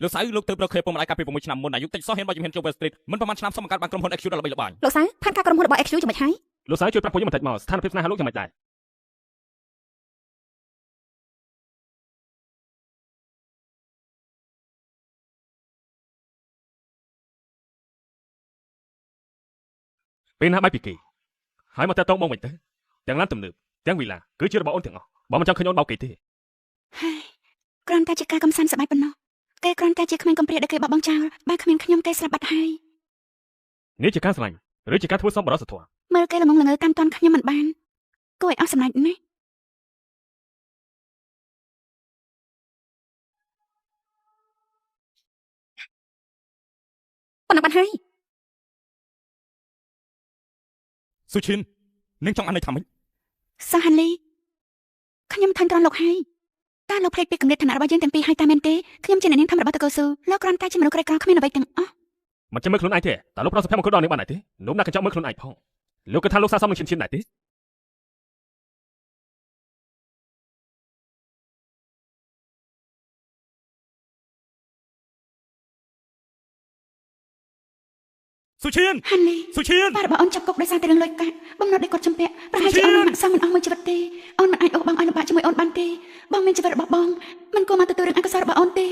លោកសៅលោកទៅប្រខេពំម្លាយកាលពី6ឆ្នាំមុនអាយុតិចសោះហ៊ានបោះជំហានចូល Wall Street មិនប្រហែលឆ្នាំសុំបង្កើតបានក្រុមហ៊ុន XQ ដ៏ល្បីល្បាញលោកសៅផានការក្រុមហ៊ុនរបស់ XQ យ៉ាងម៉េចហើយលោកសៅជួយប្រាប់ពួកខ្ញុំបន្តិចមកស្ថានភាពស្នេហាលោកយ៉ាងម៉េចដែរពេលណាបាយពីគេហើយមកតែតងបងវិញទៅទាំងឡានទំនើបទាំងវីឡាគឺជារបស់អូនទាំងអស់បើមិនចង់ឃើញអូនបោកគេទេហើយគ្រាន់តែជាការកំសាន្តសប្បាយប៉ុណ្ណោះគេគ្រាន់តែជាក្មេងកំព្រាដែលគេបោះបង់ចោលបើគ្មានខ្ញុំគេស្លាប់បាត់ហើយនេះជាការស្រឡាញ់ឬជាការធ្វើសមបរិសុទ្ធធម៌មើលគេល្ងងល្ងើកាន់តន់ខ្ញុំមិនបានគួរឲ្យអស់សម្ដេចណាប៉ុណ្ណឹងបាត់ហើយស៊ូឈិននឹងចង់អានន័យថាម៉េចសាហានលីខ្ញុំថឹងត្រង់លោកហើយតើលោកភ្លេចពីគំនិតឋានៈរបស់យើងទាំងពីរហើយតើមែនទេខ្ញុំជាអ្នកនាងធម្មរបស់តកូស៊ូលោកគ្រាន់តែជាមនុស្សក្រីក្រគ្មានអ្វីទាំងអស់មិនចាំមើលខ្លួនឯងទេតើលោកប្រសិទ្ធភាពមកខ្លួនដល់នាងបានដែរទេនោមណាកញ្ចក់មើលខ្លួនឯងផងលោកគិតថាលោកស័ក្តិសមនឹងឈិនដែរទេស៊ូឈិនហានលីស៊ូឈិនប៉ារបស់អូនចាប់គុកដោយសារតែរឿងលុយកាក់បំណត់ដោយគាត់ជំពាក់ប្រហែលជាអូនមិនសមមិនអស់មួយជីវិតទេអូនមិនអាចអូសបងឲ្យលំបាកជាមួយអូនបានទេបងមានជីវិតរបស់បងមិនគួរមកទទួលរឿងអកុសលរបស់អូនទេ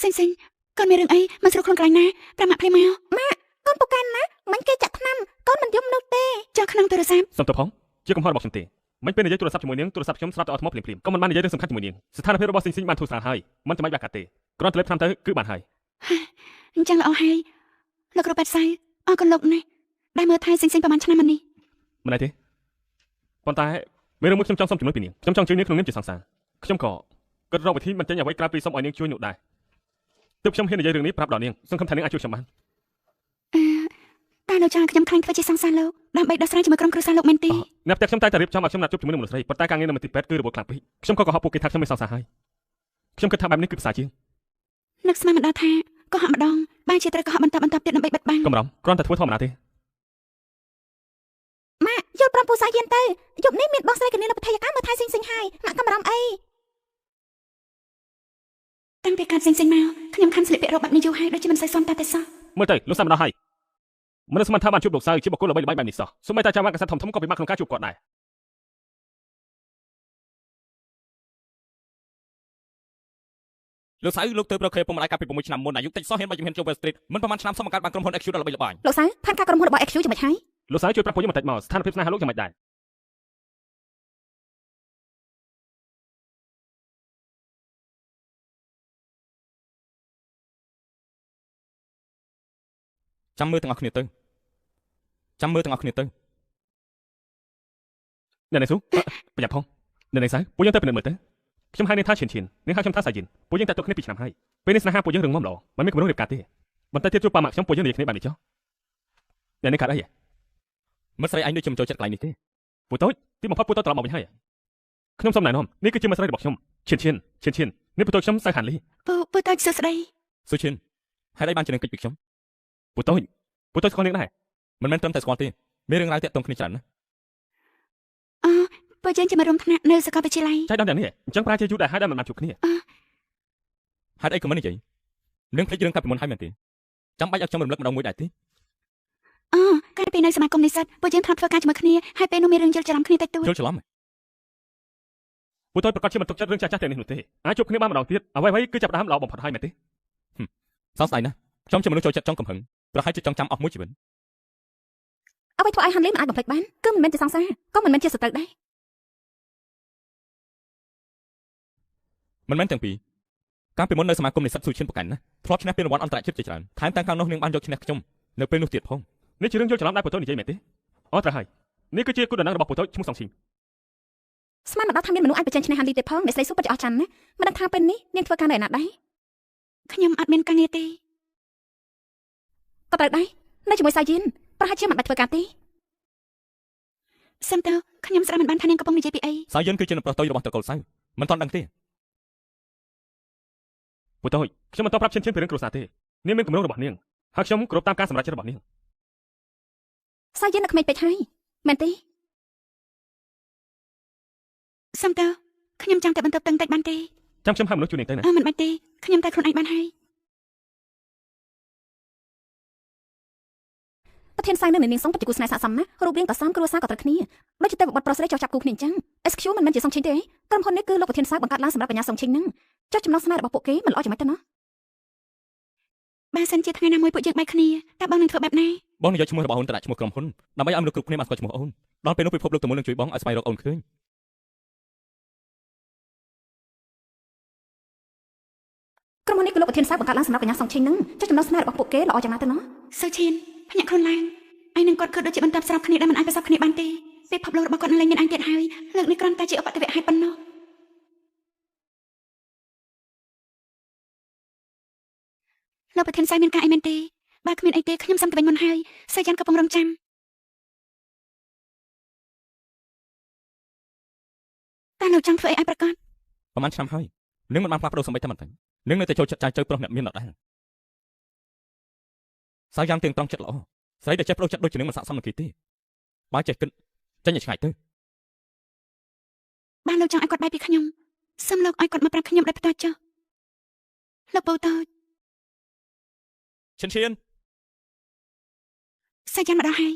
សិញកូនមានរឿងអីមិនស្រួលខ្លួនកន្លែងណាប្រាប់ម៉ាក់ភ្លាមមកម៉ាក់កូនពូកែនណាមិនគេចាក់ថ្នាំកូនមិនយំនោះទេចុះក្នុងទូរស័ព្ទសុំទោសផងជាកំហុសរបស់ខ្ញុំទេមិនពេលនិយាយទូរស័ព្ទជាមួយនាងទូរស័ព្ទខ្ញុំស្រាប់តែអត់ថ្មភ្លាមក៏មិនបាននិយាយរឿងសំខាន់ជាមួយនាងស្ថានភាពរបស់សិញបានធូរស្រាលហើយមិនចាំបាច់បាក់កាត់ទេគ្រាន់តែលេបថ្នាំទៅគឺបានហើយអញ្ចឹងល្អហើយលោកគ្រូប៉ែតសៃអរគុណលោកណាស់ដែលមើលថែសិញប្រហែលឆ្នាំមកនេះមិនដែរទេប៉ុន្តែមានរឿងមួយខ្ញុំចង់សុំជំនួយពីនាងខ្ញុំចង់ជួយនាងក្នុងនាមជាសង្សារខ្ញុំក៏គិតរកវិធីមិនចេញអ្វីក្រៅពីសុំឲ្យនាងជួយនោះដែរទើបខ្ញុំហ៊ាននិយាយរឿងនេះប្រាប់ដល់នាងសង្ឃឹមថានាងអាចជួយខ្ញុំបានតែលោកចង់ខ្ញុំខ្លាញ់ធ្វើជាសង្សារលោកដើម្បីដោះស្រាយជាមួយក្រុមគ្រួសារលោកមែនទេអ្នកផ្ទះខ្ញុំតែរៀបចំឲ្យខ្ញុំណាត់ជួបជាមួយនឹងមនុស្សស្រីប៉ុន្តែការងារនៅមន្ទីរពេទ្យគឺរបួសខ្លាំងពេកខ្ញុំក៏កុហកពួកគេថាខ្ញុំមានសង្សារហើយខ្ញុំគិតថាបែបនេះគឺភាសាជាងនឹកស្មានមិនដល់ថាកុហកម្ដងបានជាត្រូវកុហកបន្តទៀតដើម្បីបិទបាំងកំរំគ្រាន់តែធ្វើធម្មតាទេម៉ាក់យល់ប្រាប់ពូសាយានទៅយប់នេះមានបងស្រីកនានៅបថេយកម្មមើលថែសិញហើយម៉ាក់កំរំអីតាំងពីកាត់សិញមកខ្ញុំខំស្លៀកពាក់រ៉ូបាត់នេះយូរហើយដូចជាមិនសូវសមតែសោះមើលទៅលោកសាមម្ដងហើយមនុស្សស្មានថាបានជួបលោកសៅជាបុគ្គលល្បីៗបែបនេះសោះសូម្បីតែចាំវ៉ាកសែតធំៗក៏ពិបាកក្នុងការជួបគាត់ដែរលោកសៅលោកទៅប្រខេពំម្លាយកាលពី6ឆ្នាំមុនអាយុតិចសោះហ៊ានបោះជំហានចូល Wall Street មិនប្រហែលឆ្នាំសុំបង្កើតបានក្រុមហ៊ុន XQ ដ៏ល្បីល្បាញលោកសៅផានការក្រុមហ៊ុនរបស់ XQ យ៉ាងម៉េចហើយលោកសៅជួយប្រាប់ពួកខ្ញុំបន្តិចមកស្ថានភាពស្នេហាលោកយ៉ាងម៉េចដែរចាំមើលទាំងអស់គ្នាទៅអ្នកនាងស៊ូប្រយ័ត្នផងអ្នកនាងសៅពួកយើងទៅពិនិត្យមើលទៅខ្ញុំហៅនាងថាឈិននាងហៅខ្ញុំថាសាយិនពួកយើងតែទុកគ្នា2ឆ្នាំហើយពេលនេះស្នេហាពួកយើងរឹងមាំល្អមិនមានគម្រោងរៀបការទេបន្តែទៀតជួបប៉ាម៉ាក់ខ្ញុំពួកយើងនិយាយគ្នាបាននេះចុះអ្នកនាងកាត់អីមិនស្រីឯងដូចខ្ញុំចូលចិត្តកន្លែងនេះទេពូតូចទីបំផុតពូតូចត្រឡប់មកវិញហើយខ្ញុំសូមណែនាំនេះគឺជាមិត្តស្រីរបស់ខ្ញុំឈិននេះពូតូចខ្ញុំសៅហានលីពូតូចសួស្ដីស៊ូឈិនហេតុអីបានជានឹងកិច្ចពីខ្ញុំពូតូចស្គាល់នាងដែរមិនមែនត្រឹមតែស្គាល់ទេមានរឿងរ៉ាវតាក់ទងគ្នាច្រើនណាស់ពួកយើងជាមិត្តរួមថ្នាក់នៅសាកលវិទ្យាល័យចៃដន្យយ៉ាងនេះអញ្ចឹងប្រាជាយូរដែរហើយដែលមិនបានជួបគ្នាហេតុអីក៏មិននិយាយនឹងភ្លេចរឿងកាលពីមុនហើយមែនទេចាំបាច់ឲ្យខ្ញុំរំលឹកម្ដងមួយដែរទេកាលពីនៅសមាគមនិស្សិតពួកយើងធ្លាប់ធ្វើការជាមួយគ្នាហើយពេលនោះមានរឿងយល់ច្រឡំគ្នាតិចតួចយល់ច្រឡំពូតូចប្រកាសជាមិនទុកចិត្តរឿងចាស់ៗទាំងនេះនោះទេអាចជួបគ្នាបានម្ដងទៀតអ្វីៗគឺចាប់ផ្ដើមល្អបំផុតហើយមែនទេសង្ស័យណាស់ខ្ញុំជាមនុស្សចូលចិត្តចង់កំហឹងប្រហែលជាចង់ចាំអស់មួយជីវិតអ្វីធ្វើឲ្យហាន់លីមិនអាចបំភ្លេចបានគឺមិនមែនជាសង្សារក៏មិនមែនជាសត្រូវដែរមិនមែនទាំងពីរកាលពីមុននៅសមាគមនិស្សិតស៊ូឈិនប្រកាន់ណាធ្លាប់ឈ្នះពានរង្វាន់អន្តរជាតិជាច្រើនថែមទាំងខាងនោះនាងបានយកឈ្នះខ្ញុំនៅពេលនោះទៀតផងនេះជារឿងយល់ច្រឡំដែលពូតូចនិយាយមែនទេអត់ត្រូវហើយនេះគឺជាគុណដំណឹងរបស់ពូតូចឈ្មោះសងឈីងស្មានមិនដល់ថាមានមនុស្សអាចប្រជែងឈ្នះហាន់លីទេផងអ្នកស្រីស៊ូពិតជាអស្ចារ្យណាស់មិនដឹងថាពេលនេះនាងធ្វើការនៅឯណាដែរខ្ញុំអត់មានការងារទេក៏ត្រូវដែរនៅជាមួយសាយិនប្រហែលជាមិនបាច់ធ្វើការទេសិនទៅខ្ញុំស្ដាប់មិនបានថានាងកំពុងនិយាយពីអីសាយិនគឺជានរប្រុសតូចរបស់ត្រកូលសៅមិនទាន់ដឹងទេពូតូចខ្ញុំមិនតបប្រាប់ឈិនពីរឿងគ្រួសារទេនាងមានគម្រោងរបស់នាងហើយខ្ញុំគោរពតាមការសម្រេចចិត្តរបស់នាង សាយិននៅក្មេងពេកហើយមែនទេសំតើខ្ញុំចង់តែបន្តតឹងតិចបានទេ ចាំខ្ញុំហៅមនុស្សជួយនាងទៅណា មិនបាច់ទេខ្ញុំតែខ្លួនឯងបានហើយប្រធានសាយនៅនាងសុងពិតជាគូស្នេហ៍ស័ក្តិសមណាស់រូបរាងក៏សមគ្រួសារក៏ត្រូវគ្នាដូចជាតែបុត្រប្រុសស្រីចោះចាប់គូគ្នាអញ្ចឹង SQ មិនមែនជាសុងឈិញទេក្រុមហ៊ុននេះគឺលោកប្រធានសាយបង្កើតឡើងសម្រាប់បញ្ញាសុងឈិញហ្នឹងចុះចំណងស្នេហ៍របស់ពួកគេមិនល្អយ៉ាងម៉េចទៅណោះបើសិនជាថ្ងៃណាមួយពួកយើងបែកគ្នាតើបងនឹងធ្វើបែបណា បងនឹងយកឈ្មោះរបស់អូនទៅដាក់ឈ្មោះក្រុមហ៊ុនដើម្បីឲ្យមនុស្សគ្រប់គ្នាបានស្គាល់ឈ្មោះអូនដល់ពេលនោះពិភពលោកទាំងមូលនឹងជួយបងឲ្យស្វែងរកអូនឃើញក្រុមហ៊ុននេះគឺលោកប្រធានសាយបង្កើតឡើងសម្រាប់បញ្ញាសុងឈិញហ្នឹងចុះចំណងស្នេហ៍របស់ពួកគេល្អយ៉ាងណាទៅណោះសូឈិនភ្ញាក់ខ្លួនឡើងឯនឹងគាត់គិតដូចជាបន្តស្រាប់គ្នាដែលមិនអាចប្រសពគ្នាបានទេពិភពលោករបស់គាត់នឹងលែងមានអញទៀតហើយលើកនេះគ្រាន់តែជាឧបទ្ទវហេតុប៉ុណ្ណោះលោកប្រធានសាយមានការអីមែនទេបើគ្មានអីទេខ្ញុំសុំទៅវិញមុនហើយសាយយ៉ានក៏ពងរងចាំតើលោកចង់ធ្វើអីឲ្យប្រកាស ប្រហែលឆ្នាំហើយនឹងមិនបានផ្លាស់ប្ដូរសម្បត្តិតែមិនតែនឹងនៅតែចូលចិត្តចាយទៅប្រុសអ្នកមានដដែលសាយយ៉ាងទាំងត្រង់ចិត្តល្អស្រីដែលចេះប្ដូរចិត្តដូចជានឹងមិនស័ក្តិសមនឹងគេទេបើចេះគិតចេញឲ្យឆ្ងាយទៅ បានលោកចង់ឲ្យគាត់បែកពីខ្ញុំសុំលោកឲ្យគាត់មកប្រាប់ខ្ញុំដោយផ្ទាល់ចុះលោកបូតូច ឈិនឈៀន សាយយ៉ានមកដល់ហើយ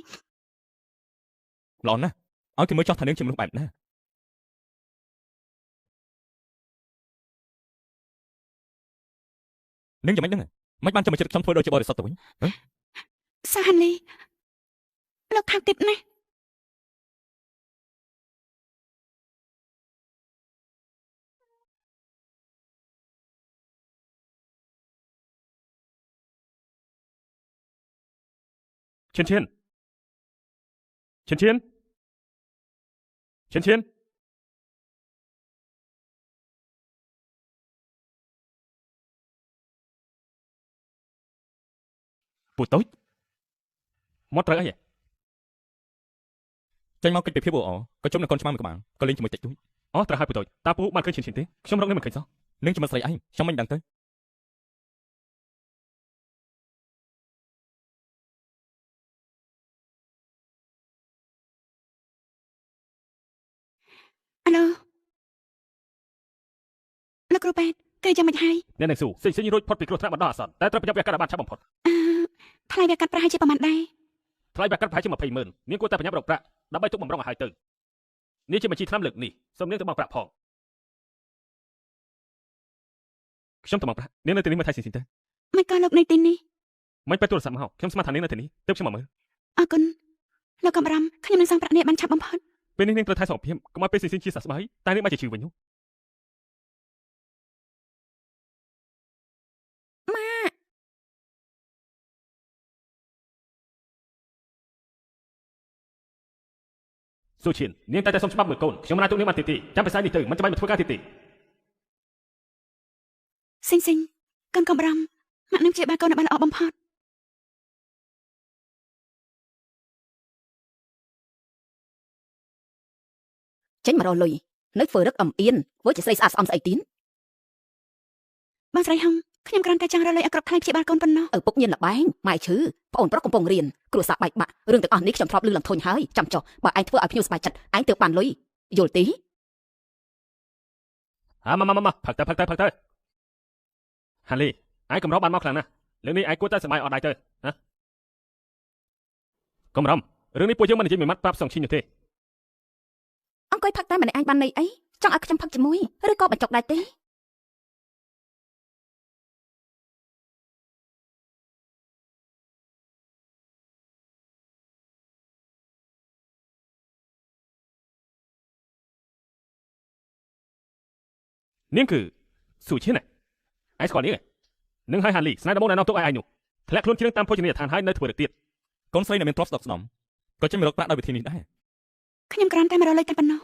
ល្អណាស់ឲ្យគេមើលចោះថានឹងជាមនុស្សបែបណានឹងយ៉ាងម៉េចហ្នឹងមិនបានចាំមកចិត្តខ្ញុំធ្វើដូចជាបរិសុទ្ធទៅវិញ សាហានលីលោកថោកទាបណាស់ ឈិនឈិនឈិនឈិនឈិនឈិនពូតូចមកត្រូវអី ចេញមកកិច្ចពីភាពអអក៏ជុំនឹងកូនឆ្មាមួយក្បាលក៏លេងជាមួយតិចតួច អូត្រូវហើយពូតូចតើពូបានឃើញឈិនឈិនទេខ្ញុំរកនេះមិនឃើញសោះ នឹងជាមិនស្រីឯងខ្ញុំមិនដឹងទៅ អាឡូលោកគ្រូពេទ្យគឺយ៉ាងម៉េចហើយ អ្នកនឹងស៊ូសិញរួចផុតពីគ្រោះថ្នាក់បណ្ដោះអាសន្នតែត្រូវប្រញាប់វាកាត់ឲ្យបានឆាប់បំផុត ថ្លៃវាកាត់ប្រហែលជាប្រហែលដែរ ថ្លៃវាកាត់ប្រហែលជា200000នាងគួរតែប្រញាប់រកប្រាក់ដើម្បីទុកបំរុងឲ្យហើយទៅនេះជាបញ្ជីថ្នាំលើកនេះសូមនាងទៅបង់ប្រាក់ផងខ្ញុំទៅបង់ប្រាក់នាងនៅទីនេះមកថៃស៊ីស៊ីទៅ មិនក៏លោកនៅទីនេះ មិនពេលទូរស័ព្ទមកខ្ញុំស្មានថានាងនៅទីនេះទើបខ្ញុំមកមើល អរគុណលោកកំរំខ្ញុំនឹងសងប្រាក់នេះបានឆាប់បំផុត ពេលនេះនាងត្រូវថែសុខភាពកុំឲ្យពេលស៊ីស៊ីជាសះស្បើយតែនាងបានជាជឿវិញនោះ ស៊ូឈៀននាងតែសុំច្បាប់មួយកូនខ្ញុំមិនអាចទុកនាងបានទៀតទេចាំភាសានេះទៅមិនចាំបាច់មកធ្វើការទៀតទេ សិញសិញកូនកំរំម៉ាក់នឹងជាបាកូនបានល្អបំផុត ចេញមករកលុយនៅធ្វើរឹកអំអៀនធ្វើជាស្រីស្អាតស្អំស្អីទៀត បងស្រីហុងខ្ញុំគ្រាន់តែចង់រកលុយឲ្យគ្រប់ថ្លៃព្យាបាលកូនប៉ុណ្ណោះ ឪពុកញៀនលបែងម៉ែឈឺប្អូនប្រុសកំពុងរៀនគ្រួសារបែកបាក់រឿងទាំងអស់នេះខ្ញុំធ្លាប់ឮឡើងធុញហើយចាំចុះបើឯងធ្វើឲ្យភ្ញៀវស្បែកចិត្តឯងទើបបានលុយយល់ទេ មកផឹកទៅហាលីឯងកំរំបានមកខ្លាំងណាស់លើនេះឯងគួរតែសប្បាយអត់ដៃទៅណាកំរំរឿងនេះពួកយើងមិននិយាយមួយម៉ាត់ប្រាប់សងឈីនទេ អង្គុយផឹកតែម្នាក់ឯងបានន័យអីចង់ឲ្យខ្ញុំផឹកជាមួយឬក៏បញ្ចុកដែរទេ នាងគឺស៊ូឈៀនឯងស្គាល់នាងនឹងឲ្យហាលីស្នេហ៍ដំបងណែនាំទុកឲ្យឯងនោះធ្លាក់ខ្លួនជ្រឿងតាមភោជនីយដ្ឋានហើយនៅធ្វើរឹកទៀត កូនស្រីដែលមានទ្រព្យស្ដុកស្ដំក៏ចេញមករកប្រាក់ដោយវិធីនេះដែរ ខ្ញុំគ្រាន់តែមករកលុយតែប៉ុណ្ណោះ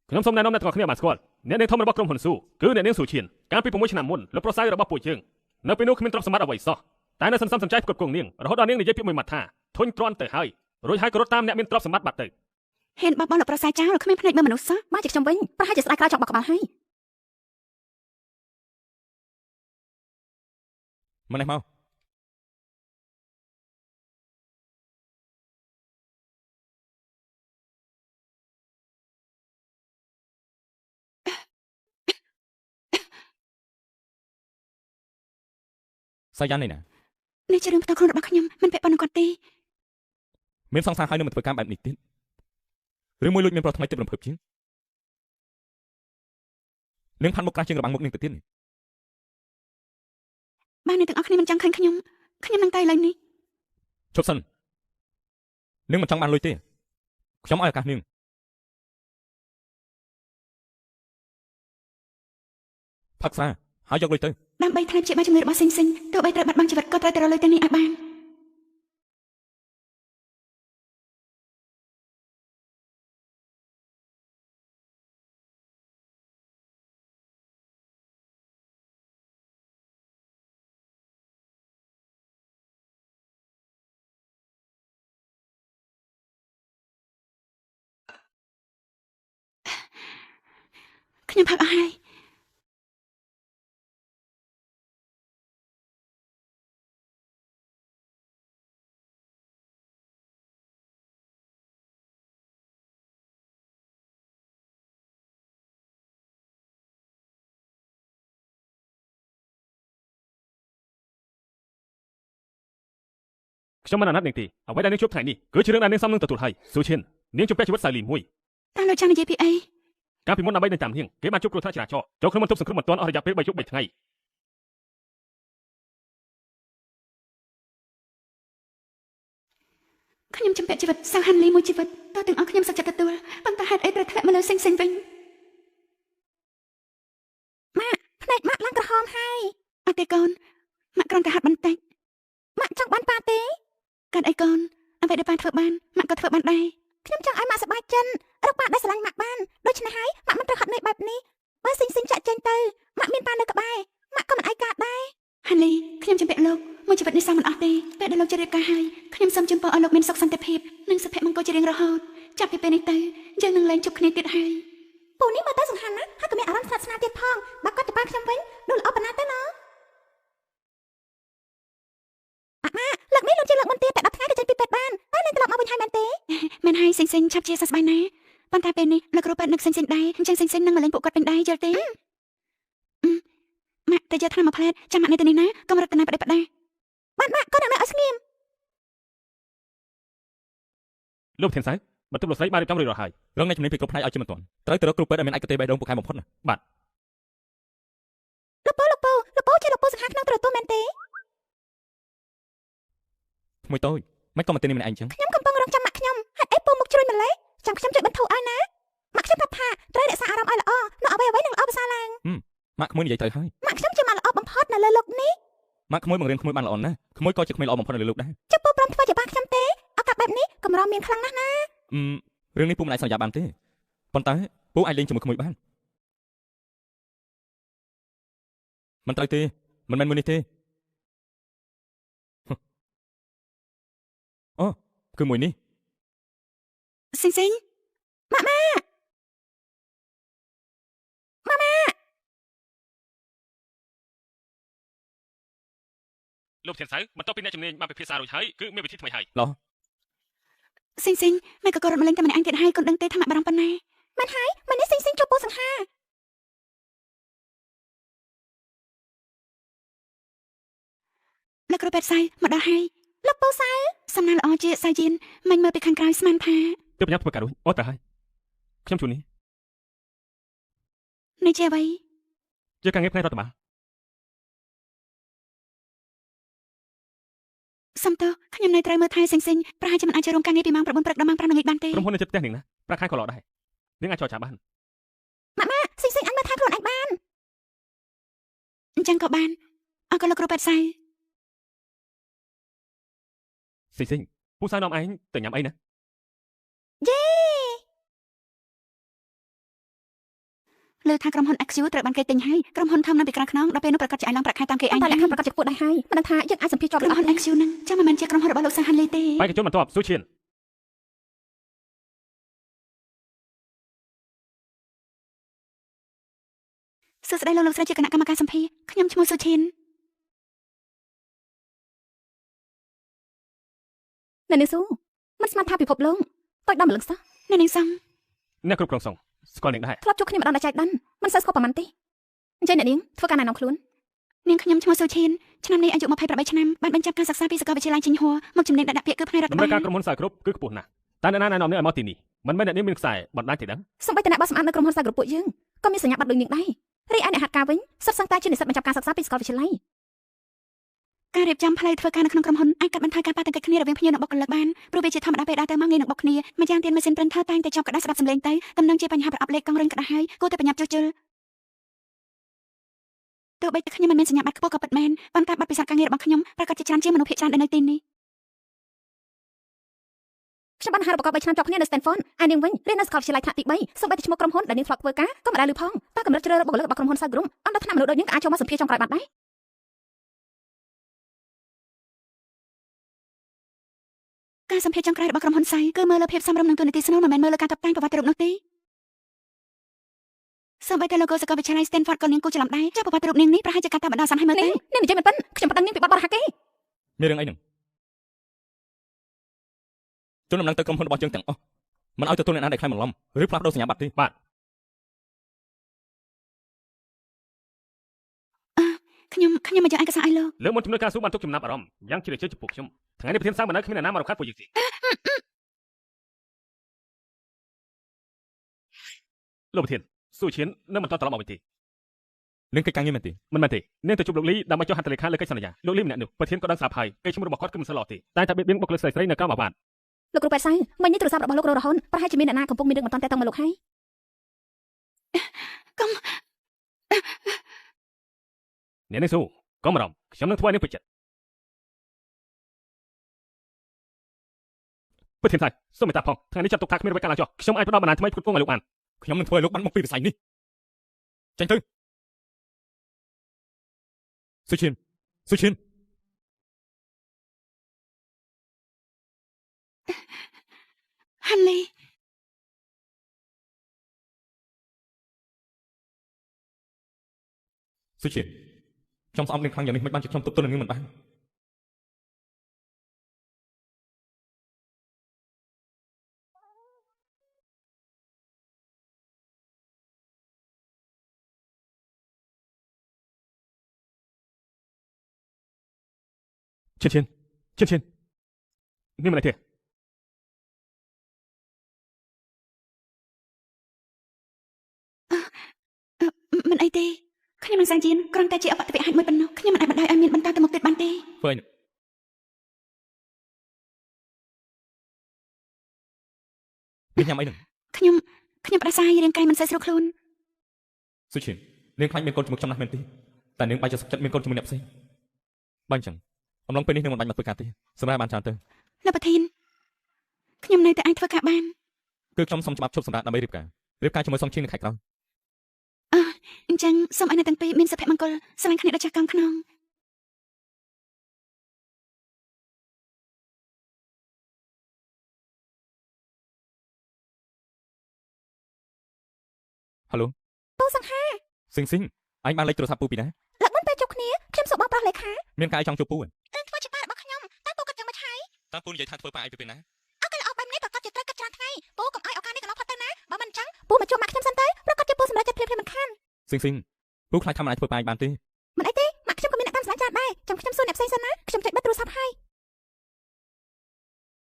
ខ្ញុំសូមណែនាំអ្នកទាំងអស់គ្នាបានស្គាល់អ្នកនាងធំរបស់ក្រុមហ៊ុនស៊ូគឺអ្នកនាងស៊ូឈៀនកាលពី6ឆ្នាំមុនលោកប្រុសស្រីរបស់ពួកយើងនៅពេលនោះគ្មានទ្រព្យសម្បត្តិអ្វីសោះតែនៅសន្សំសំចៃផ្គត់ផ្គង់នាងរហូតដល់នាងនិយាយពាក្យមួយម៉ាត់ថាធុញទ្រាន់ទៅហើយរួចហើយក៏រត់តាមអ្នកមានទ្រព្យសម្បត្តិបាត់ទៅ ហ៊ានបបោះលោកប្រសាចោលគ្មានភ្នែកមើលមនុស្សសោះមកជាខ្ញុំវិញប្រហែលជាស្ដាយក្រោយចង់បោះក្បាលហើយ ម្នេះមក សាយ៉ាននេះណា នេះជារឿងផ្ទាល់ខ្លួនរបស់ខ្ញុំមិនពាក់ព័ន្ធនឹងគាត់ទេ មានសង្សារហើយនឹងមិនធ្វើការបែបនេះទៀតឬមួយលួចមានប្រុសថ្មីទៀតរំភើបជាងនឹងផាត់មុខក្រាស់ជាងរបាំងមុខនឹងទៅទៀតនេះ បានអ្នកទាំងអស់គ្នាមិនចង់ឃើញខ្ញុំនឹងតែឥឡូវនេះ ឈប់សិននឹងមិនចង់បានលុយទេខ្ញុំឲ្យឱកាសនាងផឹកស្រាហើយយកលុយទៅ ដើម្បីថ្លែងជាបានជំនឿរបស់សិញទោះបីត្រូវបាត់បង់ជីវិតក៏ត្រូវតែរកលុយទាំងនេះឲ្យបាន ខ្ញុំផឹកអស់ហើយ ខ្ញុំមិនអាណិតនាងទេអ្វីដែលនាងជួបថ្ងៃនេះគឺជារឿងដែលនាងសមនឹងទទួលហើយស៊ូឈិននាងជំពាក់ជីវិតសាលីមួយ តើលោកចង់និយាយពីអី កាលពីមុនដើម្បីនៅតាមនាងគេបានជួបគ្រោះថ្នាក់ចរាចរណ៍ចូលក្នុងបន្ទប់សង្គ្រោះបន្ទាន់អស់រយៈពេល3យប់3ថ្ងៃ ខ្ញុំជំពាក់ជីវិតសាហានលីមួយជីវិតតើទាំងអស់ខ្ញុំសុខចិត្តទទួលប៉ុន្តែហេតុអីត្រូវធ្លាក់មកលើសិញវិញម៉ាក់ភ្នែកម៉ាក់ឡើងក្រហមហើយអត់ទេកូនម៉ាក់គ្រាន់តែហាត់បន្តិចម៉ាក់ចង់បានប៉ាទេកាន់អីកូនអ្វីដែលប៉ាធ្វើបានម៉ាក់ក៏ធ្វើបានដែរខ្ញុំចង់ឲ្យម៉ាក់សប្បាយចិត្តរកប៉ាដែលស្រឡាញ់ម៉ាក់បានដូច្នេះហើយម៉ាក់មិនត្រូវហត់នឿយបែបនេះបើសិញចាក់ចេញទៅម៉ាក់មានប៉ានៅក្បែរម៉ាក់ក៏មិនអាចកាត់ដែរហានីខ្ញុំជំពាក់លោកមួយជីវិតនេះសោះមិនអស់ទេពេលដែលលោកជិះរៀបការហើយខ្ញុំសូមជូនពរឲ្យលោកមានសុខសន្តិភាពនិងសុភមង្គលជារៀងរហូតចាប់ពីពេលនេះទៅយើងនឹងលែងជួបគ្នាទៀតហើយពូនេះមើលទៅសំខាន់ណាស់ហើយក៏មានអារម្មណ៍ស្និទ្ធស្នាលទៀតផងបើគាត់ទៅប៉ាខ្ញុំវិញដូចល្អប៉ុណ្ណាទៅណាម៉ាលើកនេះលោកជាលើកមុនទៀតតែ10ថ្ងៃក៏ចេញពីពេទ្យបានតែនឹងត្រឡប់មកវិញហើយមែនទេមែនហើយសិញឆាប់ជាសះស្បើយណាប៉ុន្តែពេលនេះលោកគ្រូពេទ្យនឹកសិញដែរអញ្ចឹងសិញនឹងមកលេងពួកគាត់វិញដែរយល់ទេម៉ាក់ទៅយកថ្នាំមកផ្លែតចាំម៉ាក់នៅទីនេះណាកុំរត់ទៅណាបដិបដាបានម៉ាក់ក៏នៅឲ្យស្ងៀម លោកធានសៅបន្ទប់លោកស្រីបានរៀបចំរួចរាល់ហើយ រងអ្នកជំនាញពីគ្រប់ផ្នែកឲ្យជាមិនទាន់ត្រូវទៅរកគ្រូពេទ្យដែលមានឯកទេសបេះដូងពូកែបំផុតណាបាទ លោកពូជាលោកពូសង្ហាក្នុងទូរទស្សន៍មែនទេ ក្មួយតូចមិនក៏មកទីនេះម្នាក់ឯងចឹង ខ្ញុំកំពុងរងចាំម៉ាក់ខ្ញុំហេតុអីពូមុខជ្រួញម្លេះចាំខ្ញុំជួយបន្ធូរឲ្យណាម៉ាក់ខ្ញុំប្រាប់ថាត្រូវរក្សាអារម្មណ៍ឲ្យល្អនៅអ្វីនឹងល្អប្រសើរឡើង ម៉ាក់ក្មួយនិយាយត្រូវហើយ ម៉ាក់ខ្ញុំជាម៉ាក់ល្អបំផុតនៅលើលោកនេះ ម៉ាក់ក្មួយបង្រៀនក្មួយបានល្អណាស់ក្មួយក៏ជាក្មួយល្អបំផុតនៅលើលោកដែរ ចុះពូព្រមធ្វើជាបាខ្ញុំទេឱកាសបែបនេះកម្រមានខ្លាំងណាស់ណា រឿងនេះពូមិនអាចសន្យាបានទេប៉ុន្តែពូអាចលេងជាមួយក្មួយបានមិនត្រូវទេមិនមែនមួយនេះទេអូគឺមួយនេះ សិញម៉ាក់ លោកធានសៅបន្ទាប់ពីអ្នកជំនាញបានពិភាក្សារួចហើយគឺមានវិធីថ្មីហើយ សិញម៉ែក៏រត់មកលេងតែម្នាក់ឯងទៀតហើយកូនដឹងទេថាម៉ាក់បារម្ភប៉ុណ្ណាមិនហើយមិននេះសិញជួបពូសង្ហាលោកគ្រូពេទ្យសៅមកដល់ហើយលោកពូសៅសំណាងល្អជាសៅយៀនមិនមើលពីខាងក្រៅស្មានថា ទើបញ៉ាំធ្វើការរួចអូតើហើយខ្ញុំជួននេះ នេះជាអ្វី ជាការងារផ្នែករដ្ឋបាល សំទោសខ្ញុំនៅត្រូវមើលថែសិញប្រហែលជាមិនអាចចូលរួមការងារពីម៉ោង9ព្រឹកដល់ម៉ោង5ល្ងាចបានទេ ក្រុមហ៊ុននៅជិតផ្ទះនាងណាប្រាក់ខែក៏ល្អដែរនាងអាចចរចាបាន ម៉ាក់សិញអញមើលថែខ្លួនឯងបានអញ្ចឹងក៏បានអរគុណលោកគ្រូពេទ្យសៅ សិញពូសៅនាំឯងទៅញ៉ាំអីណា យេលើថាក្រុមហ៊ុន XU ត្រូវបានគេទិញហើយក្រុមហ៊ុនធំនៅពីក្រៅខ្នងដល់ពេលនោះប្រកាសជាឲ្យឡើងប្រាក់ខែតាមគេឯងតែលក្ខខណ្ឌប្រកាសជាខ្ពស់ដែរហើយមិនដឹងថាយើងអាចសម្ភាសជាប់ក្រុមហ៊ុន XU នឹងចាំមិនមែនជាក្រុមហ៊ុនរបស់លោកសាហានលីទេ បេក្ខជនបន្ទាប់ស៊ូឈៀន សួស្តីលោកស្រីជាគណៈកម្មការសម្ភាសខ្ញុំឈ្មោះសុឈិនអ្នកនាងស៊ូមិនស្មានថាពិភពលោកតូចដល់ម្លឹងសោះអ្នកនាងសំ អ្នកគ្រប់គ្រងសងស្គាល់នាងដែរ ធ្លាប់ជួបគ្នាម្ដងដល់ចែកដន្យមិនសូវស្គាល់ប្រហែលទេអញ្ចឹងអ្នកនាងធ្វើការណែនាំខ្លួន នាងខ្ញុំឈ្មោះសូឈៀនឆ្នាំនេះអាយុ28ឆ្នាំបានបញ្ចប់ការសិក្សាពីសាកលវិទ្យាល័យជីងហួរមកជំនាញដាក់ពាក្យគឺផ្នែករដ្ឋ តម្រូវ បាល ការក្រុមហ៊ុនសាយគ្រប់គឺខ្ពស់ណាស់តែអ្នកណាណែនាំនាងឲ្យមកទីនេះមិនមែនអ្នកនាងមានខ្សែបណ្ដាញទេដឹង សូម្បីតែអ្នកបោះសម្អាតនៅក្រុមហ៊ុនសាយគ្រប់ពួកយើងក៏មានសញ្ញាបត្រដូចនាងដែររីឯអ្នកហាត់ការវិញសិតសឹងតែជានិស្សិតបញ្ចប់ការសិក្សាពីសាកលវិទ្យាល័យការរៀបចំផ្លូវធ្វើការនៅក្នុងក្រុមហ៊ុនអាចកាត់បន្ថយការប៉ះទង្គិចគ្នារវាងភ្ញៀវនិងបុគ្គលិកបានព្រោះវាជាធម្មតាពេលដើរទៅមកងាយនឹងបុកគ្នាម្យ៉ាងទៀតម៉ាស៊ីន printer តែងតែជាប់ក្តារស្ដាប់សំឡេងទៅតំណឹងជាបញ្ហាប្រអប់លេខកង់រុញក្តារហើយគួរតែប្រញាប់ជួសជុលទោះបីតែខ្ញុំមិនមានសញ្ញាបត្រខ្ពស់ក៏ពិតមែនប៉ុន្តែបទពិសោធន៍ការងាររបស់ខ្ញុំប្រកាសជាច្រើនជាងមនុស្សភាគច្រើនដែលនៅទីនេះខ្ញុំបានហាត់ឧបករណ៍3ឆ្នាំជាប់គ្នានៅ Stanford ឯនាងវិញរៀននៅសាកលវិទ្យាល័យថ្នាក់ទី3សូម្បីតែឈ្មោះក្រុមហ៊ុនដែលនាងធ្លាប់ធ្វើការក៏មិនដែលឮផងតើកម្រិតជ្រើសរើសបុគ្គលិករបស់ក្រុមហ៊ុនសាយក្រុមអន្តរថ្នាក់មនុស្សដូចនាងក៏អាចចូលមកសម្ភាសចុងក្រោយបានដែរការសម្ភាសចុងក្រោយរបស់ក្រុមហ៊ុនសាយគឺមើលលើភាពសមរម្យនឹងទូនាទីស្នូលមិនមែនមើលលើការតុបតែងប្រវត្តិរូបនោះទេសូម្បីតែ logo សាកលវិទ្យាល័យ Stanford ក៏នាងគូច្រឡំដែរចុះប្រវត្តិរូបនាងនេះប្រហែលជាកាត់តាមបណ្ដោះអាសន្នឲ្យមើលទៅនាងនិយាយមិនប៉ិនខ្ញុំប្តឹងនាងពីបទបរិហាកេមានរឿងអីនឹងជូនដំណឹងទៅក្រុមហ៊ុនរបស់យើងទាំងអស់មិនឲ្យទទួលអ្នកណាដែលខ្លាចបន្លំឬផ្លាស់ប្ដូរសញ្ញាបត្រទេបាទខ្ញុំមកយកឯកសារឲ្យលោក លើមុនជំនួយការសួរបានទុកចំណាប់អារម្មណ៍យ៉ាងជ្រាលជ្រៅចំពោះខ្ញុំថ្ងៃនេះប្រធានសាមណេរគ្មានអ្នកណាមករកខាត់ពួកយើងទេលោកប្រធានសួរឈៀននៅមិនតត្រឡប់មកវិញទេរឿងកិច្ចការងារមែនទេ មិនមែនទេនាងទៅជួបលោកលីដើម្បីចុះហត្ថលេខាលើកិច្ចសន្យាលោកលីម្នាក់នោះប្រធានក៏ដឹងស្រាប់ហើយកេរ្តិ៍ឈ្មោះរបស់គាត់គឺមិនសូវល្អទេតែតែបៀតបៀនបុគ្គលិកស្រីៗនៅកម្មអាបាត លោកគ្រូប៉ែតសៅមិញនេះទូរស័ព្ទរបស់លោករហូនប្រហែលជាមានអ្នកណាកំពុងមានរឿងមិនតាន់តែតឹងមកលោកហើយកុំ អ្នកនេះសួរកុំអារម្មណ៍ខ្ញុំនឹងធ្វើឲ្យនាងពេញចិត្តប្រធានសាយសូមមេត្តាផងថ្ងៃនេះចាត់ទុកថាគ្មានអ្វីកើតឡើងចុះខ្ញុំអាចផ្ដល់បណ្ដាញថ្មីផ្គត់ផ្គង់ឲ្យលោកបាន ខ្ញុំនឹងធ្វើឲ្យលោកបាត់មកពីវិស័យនេះចេញទៅសុឈិន ហាន់លី សុឈិនខ្ញុំស្អប់នាងខ្លាំងយ៉ាងនេះមិនបានជាខ្ញុំទប់ទល់នឹងនាងមិនបានឈិននេះមិនអីទេមិនអីទេខ្ញុំនឹងសាជាគ្រាន់តែជាអបតវៈហេតុមួយប៉ុណ្ណោះខ្ញុំមិនអាចបណ្ដោយឲ្យមានបន្តទៅមុខទៀតបានទេ ធ្វើអីនេះញ៉ាំអីនឹង ខ្ញុំផ្ដាសាយរាងកាយមិនសូវស្រួលខ្លួន សុឈិននាងខ្លាចមានកូនជាមួយខ្ញុំណាស់មែនទេតែនាងបែរជាសុខចិត្តមានកូនជាមួយអ្នកផ្សេងបើអញ្ចឹងអំឡុងពេលនេះនាងមិនបាច់មកធ្វើការទេសម្រាប់បានច្រើនទៅ លោកប្រធានខ្ញុំនៅតែអាចធ្វើការបាន គឺខ្ញុំសុំច្បាប់ឈប់សម្រាប់ដើម្បីរៀបការជាមួយសុងឈៀងនៅខែក្រោយ អញ្ចឹងសូមឲ្យអ្នកទាំងពីរមានសុភមង្គលស្រឡាញ់គ្នាដល់ចាស់កង់ខ្នង ហៅឡូ ពូសង្ហា ស៊ីងអញបានលេខទូរស័ព្ទពូពីណា លើកមុនពេលជួបគ្នាខ្ញុំសុំបងប្រុសលេខា មានការអីចង់ជួបពូ រឿងធ្វើជាប៉ារបស់ខ្ញុំតើពូគិតយ៉ាងម៉េចហើយ តើពូនិយាយថាធ្វើប៉ាអីពីពេលណា ឱកាសល្អបែបនេះប្រកាសជាត្រូវគិតច្រើនថ្ងៃពូកុំឲ្យឱកាសនេះកន្លងផុតទៅណាបើមិនអញ្ចឹងពូមកជួបម៉ាក់ខ្ញុំសិនទៅប្រកាសជាពូសម្រេចចិត្តភ្លាមៗមិនខាន ស៊ីងពូខ្លាចថាមិនអាចធ្វើប៉ាអីបានទេ មិនអីទេម៉ាក់ខ្ញុំក៏មានអ្នកតាមស្លាញ់ច្រើនដែរចាំខ្ញុំសួរអ្នកផ្សេងសិនណាខ្ញុំចុចបិទទូរស័ព្ទហើយ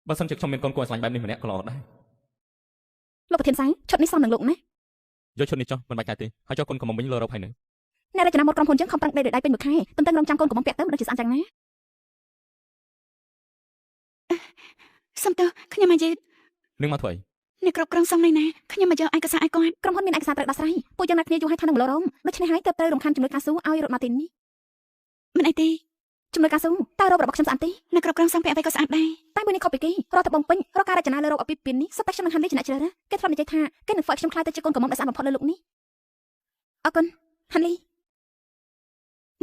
បើសិនជាខ្ញុំមានកូនគួរឲ្យស្រឡាញ់បែបនេះម្នាក់ក៏ល្អដែរ លោកប្រធានសៅឈុតនេះសមនឹងលោកណា យកឈុតនេះចុះមិនបាច់កើតទេហើយចុះកូនកំមុំវិញលើរ៉ូបហើយនៅ អ្នករចនាម៉ូដក្រុមហ៊ុនយើងខំប្រឹងដេកដោយដៃពេញមួយខែទន្ទឹងរង់ចាំកូនកំពុងពាក់ទៅមិនដូចជាស្អាតចឹងណាសុំទោសខ្ញុំមកយឺត នឹងមកធ្វើអី អ្នកគ្រប់គ្រងសុំនេះណាខ្ញុំមកយកឯកសារឲ្យគាត់ក្រុមហ៊ុនមានឯកសារត្រូវដោះស្រាយពួកយើងណាត់គ្នាយូរហើយថានឹងមករងដូច្នេះហើយត្រូវរំខានជំនួយការស៊ូឲ្យរត់មកទីនេះមិនអីទេជំនួយការស៊ូតើរ៉ូបរបស់ខ្ញុំស្អាតទេអ្នកគ្រប់គ្រងសុំពាក់អ្វីក៏ស្អាតដែរតែមួយនេះខុសពីគេរត់ទៅបំពេញរកការរចនាលើរ៉ូបអពីពីនេះសុទ្ធតែខ្ញុំនឹងហាន់លីចំណាក់ជ្រើសរើសគេធ្លាប់និយាយថាគេនឹងធ្វើឲ្យខ្ញុំខ្លាចទៅជាកូនកំមុំដែលស្អាតបំផុតលើលោកនេះអរគុណហាន់លី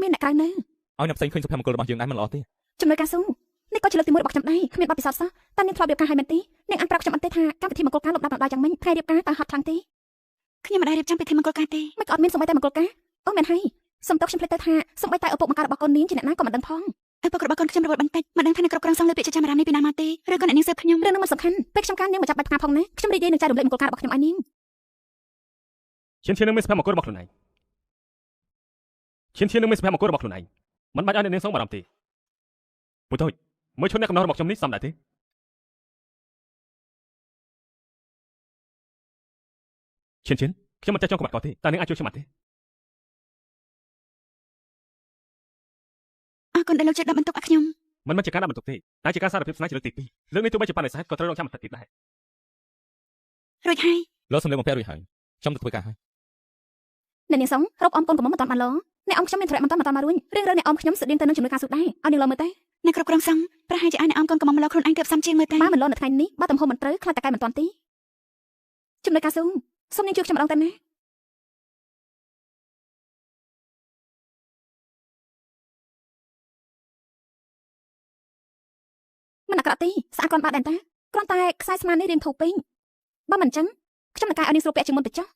មានអ្នកក្រៅនៅ ឲ្យអ្នកផ្សេងឃើញសុភមង្គលរបស់យើងដែរមិនល្អទេ ជំនួយការស៊ូនេះក៏ជាលើកទី1របស់ខ្ញុំដែរគ្មានបទពិសោធន៍សោះតែនាងធ្លាប់រៀបការហើយមែនទេនាងអាចប្រាប់ខ្ញុំអត់ទេថាកម្មវិធីមង្គលការលំដាប់លំដោយយ៉ាងម៉េចថ្ងៃរៀបការតើហត់ខ្លាំងទេខ្ញុំមិនได้រៀបចំពិធីមង្គលការទេមិនក៏អត់មានសូម្បីតែមង្គលការអូមែនហើយសុំទោសខ្ញុំភ្លេចទៅថាសូម្បីតែឪពុកម្កាយរបស់កូននាងជាអ្នកណាក៏មិនដឹងផងឪពុករបស់កូនខ្ញុំរវល់បន្តិចមិនដឹងថាអ្នកគ្រប់គ្រងសងលើពាក្យចចាមអារ៉ាមនេះពីណាមកទេឬក៏អ្នកនាងស៊ើបខ្ញុំរឿងនោះមិនសំខាន់ពេលខ្ញុំការនាងមកចាប់បាច់ផ្កាផងណាខ្ញុំរីករាយនឹងចែករំលែកមង្គលការរបស់ខ្ញុំឲ្យនាង ឈិននឹងមានសុភមង្គលរបស់ខ្លួនឯង ឈៀននឹងមានស្ភាមមកគោរបស់ខ្លួនឯងមិនបាច់ឲ្យអ្នកនាងសងបារម្ភទេពុយតូចមើលឈុតអ្នកកំណត់របស់ខ្ញុំនេះសមដែរទេឈៀនខ្ញុំមិនចេះចង់ក្បត់គាត់ទេតើនាងអាចជួយខ្ញុំបានទេអរគុណដែលលោកជួយដាក់បន្ទុកឲ្យខ្ញុំ មិនមែនជាការដាក់បន្ទុកទេតែជាការសារភាពស្នេហ៍ជាលើកទី2លើកនេះទោះបីជាបដិសេធក៏ត្រូវរងចាំបន្តិចទៀតដែរ រួចហើយ លោកសំលេងបំពាក់រួចហើយខ្ញុំទៅធ្វើការហើយ អ្នកនាងសុងរកអមកូនកុំមិនតាន់បានឡអ្នកអមខ្ញុំមានធរៈមិនតាន់មករួញរឿងរឿងអ្នកអមខ្ញុំស្តៀងទៅនឹងជំនួយការស៊ូដែរឲ្យនាងឡមើលទេអ្នកគ្រប់គ្រងសុងប្រហែលជាឲ្យអ្នកអមកូនកុំមកឡខ្លួនឯងទៅផ្សំជាងមើលទេបើមិនឡនៅថ្ងៃនេះបើទំហំមិនត្រូវខ្លាចតកែមិនតាន់ទីជំនួយការស៊ូសុំនាងជួយខ្ញុំម្ដងទៅណាមិនអាក្រក់ទេស្អាតគ្រាន់បើដែរតាគ្រាន់តែខ្សែស្មានេះរៀងធូរពេកបើមិនអញ្ចឹងខ្ញុំនឹងកែឲ្យនាងស្រួលពាក់ជាងមុនទៅចុះ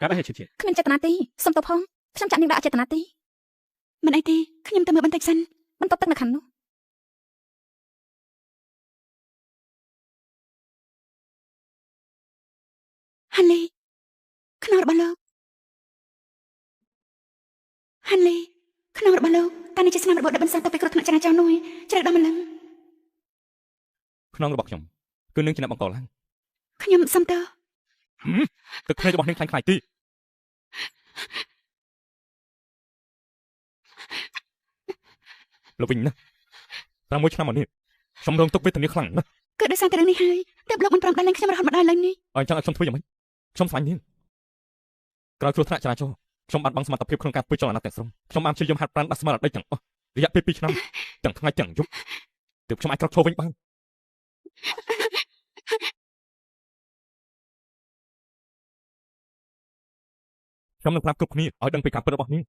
ការដែរឈៀន គ្មានចេតនាទេសុំទោសផងខ្ញុំចាក់នាងដាក់ចេតនាទេមិនអីទេខ្ញុំទៅមើលបន្តិចសិនបន្ទប់ទឹកនៅខាងនោះហាន់លីខ្នងរបស់លោកហាន់លីខ្នងរបស់លោកតើនេះជាស្នាមរបួសដែលបន្សល់ទុកពីគ្រោះថ្នាក់ចរាចរណ៍នោះជ្រៅដល់ម្លឹង ក្នុងរបស់ខ្ញុំគឺនឹងជាអ្នកបង្កឡើង ខ្ញុំសុំទោស ទឹកភ្នែករបស់នាងខ្លាំងខ្លាយទីលោកវិញណា6 ឆ្នាំមកនេះខ្ញុំរងទុក្ខវេទនាខ្លាំងណាស់ គឺដោយសារតែរឿងនេះហើយទើបលោកមិនព្រមដល់លែងខ្ញុំរហូតមកដល់ឡើយនេះ អញ្ចឹងឲ្យខ្ញុំធ្វើយ៉ាងម៉េចខ្ញុំស្លាញ់នាងក្រោយគ្រោះថ្នាក់ចរាចរណ៍ខ្ញុំបានបាំងសមត្ថភាពក្នុងការធ្វើចលនាទាំងស្រុងខ្ញុំបានព្យាយាមហាត់ប្រាណដាក់ស្មារតីទាំងអស់រយៈពេល2 ឆ្នាំទាំងថ្ងៃទាំងយប់ទើបខ្ញុំអាចក្រោកឈរវិញបានខ្ញុំនឹងប្រាប់គ្រប់គ្នាឲ្យដឹងពីការពិតរបស់នាង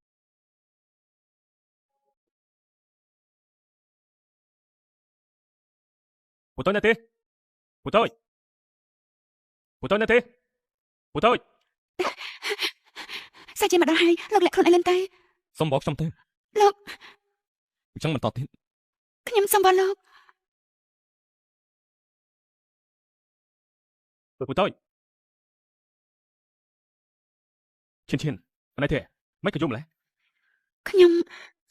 ពុយតូចណាទេពុយតូចណាទេពុយតូច សាជាមកដល់ហើយលោកលាក់ខ្លួនឯងlênទៅ សុំบอกខ្ញុំទៅ លោក អញ្ចឹងបន្តទៀត ខ្ញុំសុំបងលោក ពុយតូចឈៀនអណៃទេមិនក៏យំម្ល៉េះ ខ្ញុំ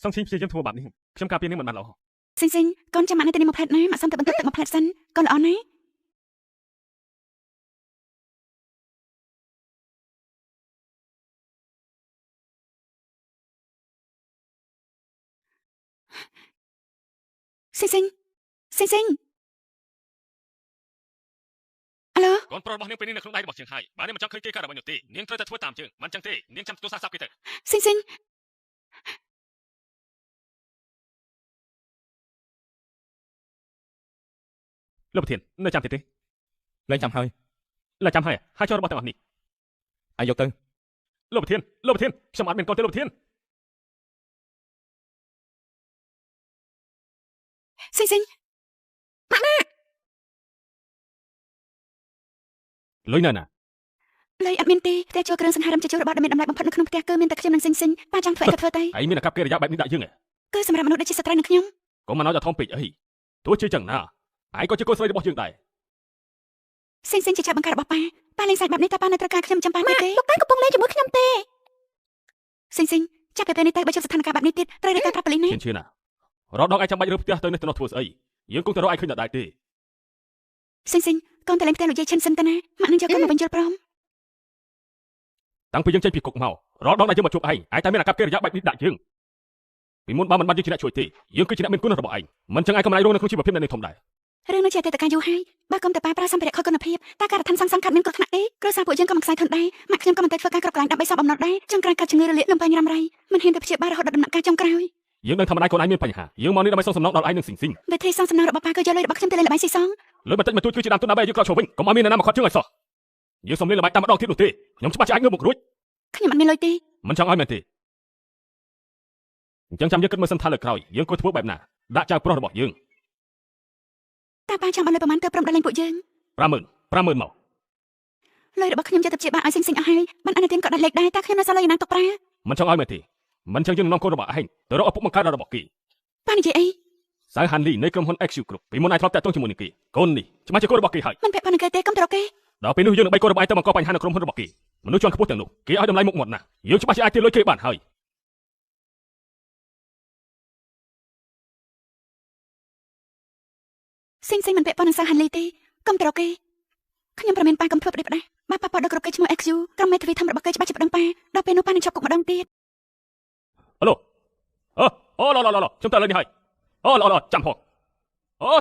សង្ឃឈៀនព្យាយាមធ្វើបាបនេះខ្ញុំការពារនាងមិនបានល្អ សិងកូនចាំមកនៅទីនេះមកផ្លែតណាមកសុំទៅបន្ទប់ទឹកមកផ្លែតសិនកូនល្អណាស់ សិងអាឡូ កូនប្រុសរបស់នាងពេលនេះនៅក្នុងដៃរបស់ជាងហើយបើនាងមិនចង់ឃើញគេកើតអ្វីនោះទេនាងត្រូវតែធ្វើតាមជើងមិនចឹងទេនាងចាំទទួលសារសាប់គេទៅ សិងលោកប្រធាននៅចាំទៀតទេ លែងចាំហើយ ឡើយចាំហើយហើយចូលរបស់ទាំងអស់នេះ អាយយកទៅ លោកប្រធានខ្ញុំអត់មានកូនទេលោកប្រធាន សិង លុយនៅណា ឡើយអត់មានទេផ្ទះជួលគ្រឿងសង្ហារឹមជាជួលរបស់ដែលមានតម្លៃបំផុតនៅក្នុងផ្ទះគឺមានតែខ្ញុំនិងសិងប៉ាចង់ធ្វើអីក៏ធ្វើទៅ ហើយមានអាកប្បកិរិយាបែបនេះដាក់យើងហ៎ គឺសម្រាប់មនុស្សដែលជាសត្រូវនឹងខ្ញុំ កុំមកឲ្យតែធំពេកអីទោះជាចឹងណាហើយក៏ជាកូនស្រីរបស់យើងដែរ សិងជាចាប់បង្ការរបស់ប៉ាលេងសាច់បែបនេះតើប៉ានៅត្រូវការខ្ញុំចាំប៉ាទេលោកប៉ាកំពុងលេងជាមួយខ្ញុំទេសិងចាប់ពេលនេះទៅបើជួបស្ថានភាពបែបនេះទៀតត្រូវរៀបការប្រាប់ប៉ូលីសណា ឈៀនណារកដងឯងចាំបាច់រើផ្ទះទៅនេះទៅនោះធ្វើស្អីយើងគង់តែរកឯងឃើញតែដែរទេ សិងកូនទៅលេងផ្ទះលោកយាយឈិនសិនទៅណាម៉ាក់នឹងយកកូនមកវិញយល់ព្រម តាំងពីយើងចេញពីគុកមករកដងដែលយើងមកជួបឯងតែមានអាកប្បកិរិយាបែបនេះដាក់យើងពីមុនបើមិនបានយើងជាអ្នកជួយទេយើងគឺជាអ្នកមានគុណរបស់ឯងមិនចឹងឯងក៏មិនអាចរងនៅក្នុងជីវភាពនេះធំដែរ រឿងនេះជាអតីតកាលយូរហើយបើកុំតែប៉ាប្រើសម្ភារៈខូចគុណភាពតើការដ្ឋានសង្កាត់មានគ្រោះថ្នាក់ទេគ្រួសារពួកយើងក៏មិនខ្សែធនដែរម៉ាក់ខ្ញុំក៏មិនតែធ្វើការគ្រប់កន្លែងដើម្បីសពបំណុលដែរចុងក្រោយកាត់ជំងឺរលាកលំបាញ់រ៉ាំរ៉ៃមិនហ៊ានទៅព្យាបាលរហូតដល់ដំណាក់កាលចុងក្រោយ យើងនឹងធ្វើម្ដាយកូនឯងមានបញ្ហាយើងមកនេះដើម្បីសងសំណងដល់ឯងនឹងស៊ីង វិធីសងសំណងរបស់ប៉ាគឺយកលុយរបស់ខ្ញុំទៅលេងល្បែងស៊ីសង លុយបន្តិចបន្តួចគឺជាដើមទុនដើម្បីយើងក្រោកឈរវិញកុំឲ្យមាននរណាមកខាត់ជើងឲ្យសោះយើងសុំលេងល្បែងតាមម្ដងទៀតនោះទេខ្ញុំច្បាស់ជាអាចងើបមុខរួច ខ្ញុំអត់មានលុយទេ មិនចង់ឲ្យមែនទេអញ្ចឹងចាំយើងគិតមើលសិនថាលើក្រោយយើងគួរធ្វើបែបណាដាក់ចៅប្រុសរបស់យើង តើប៉ាចង់បានលុយប្រមាណទៅព្រមដល់លេងពួកយើង 50000មក លុយរបស់ខ្ញុំយកទៅព្យាបាលឲ្យសិងអស់ហើយបានអនុទានក៏ដាច់លេខដែរតើខ្ញុំនៅសល់លុយណាទុកប្រើ មិនចង់ឲ្យមែនទេមិនចឹងយើងនាំកូនរបស់ឯងទៅរកឪពុកបង្កើតរបស់គេ ប៉ានិយាយអី សៅហាន់លីនៃក្រុមហ៊ុន XU Group ពីមុនឯងធ្លាប់តាក់ទងជាមួយនឹងគេកូននេះច្បាស់ជាកូនរបស់គេហើយ មិនពាក់ព័ន្ធនឹងគេទេកុំទៅរកគេ ដល់ពេលនោះយើងនឹងបីកូនរបស់ឯងទៅបង្កបញ្ហានៅក្រុមហ៊ុនរបស់គេ មនុស្សជាន់ខ្ពស់ទាំងនោះគេឲ្យតម្លៃមុខមាត់ណាស់យើងច្បាស់ជាអាចទាញលុយគេបានហើយ សិងមិនពាក់ព័ន្ធនឹងសាហានលីទេកុំត្រគេខ្ញុំប្រមានប៉ាកុំធ្វើប្រទេសផ្ដាស់ប៉ាប៉ាដល់គ្រប់គេឈ្មោះ XU ក្រុមមេធាវីធំរបស់គេច្បាស់ជាប្តឹងប៉ាដល់ពេលនោះប៉ានឹងជាប់គុកម្ដងទៀត ឡូខ្ញុំទៅលើនេះហើយឡូចាំផង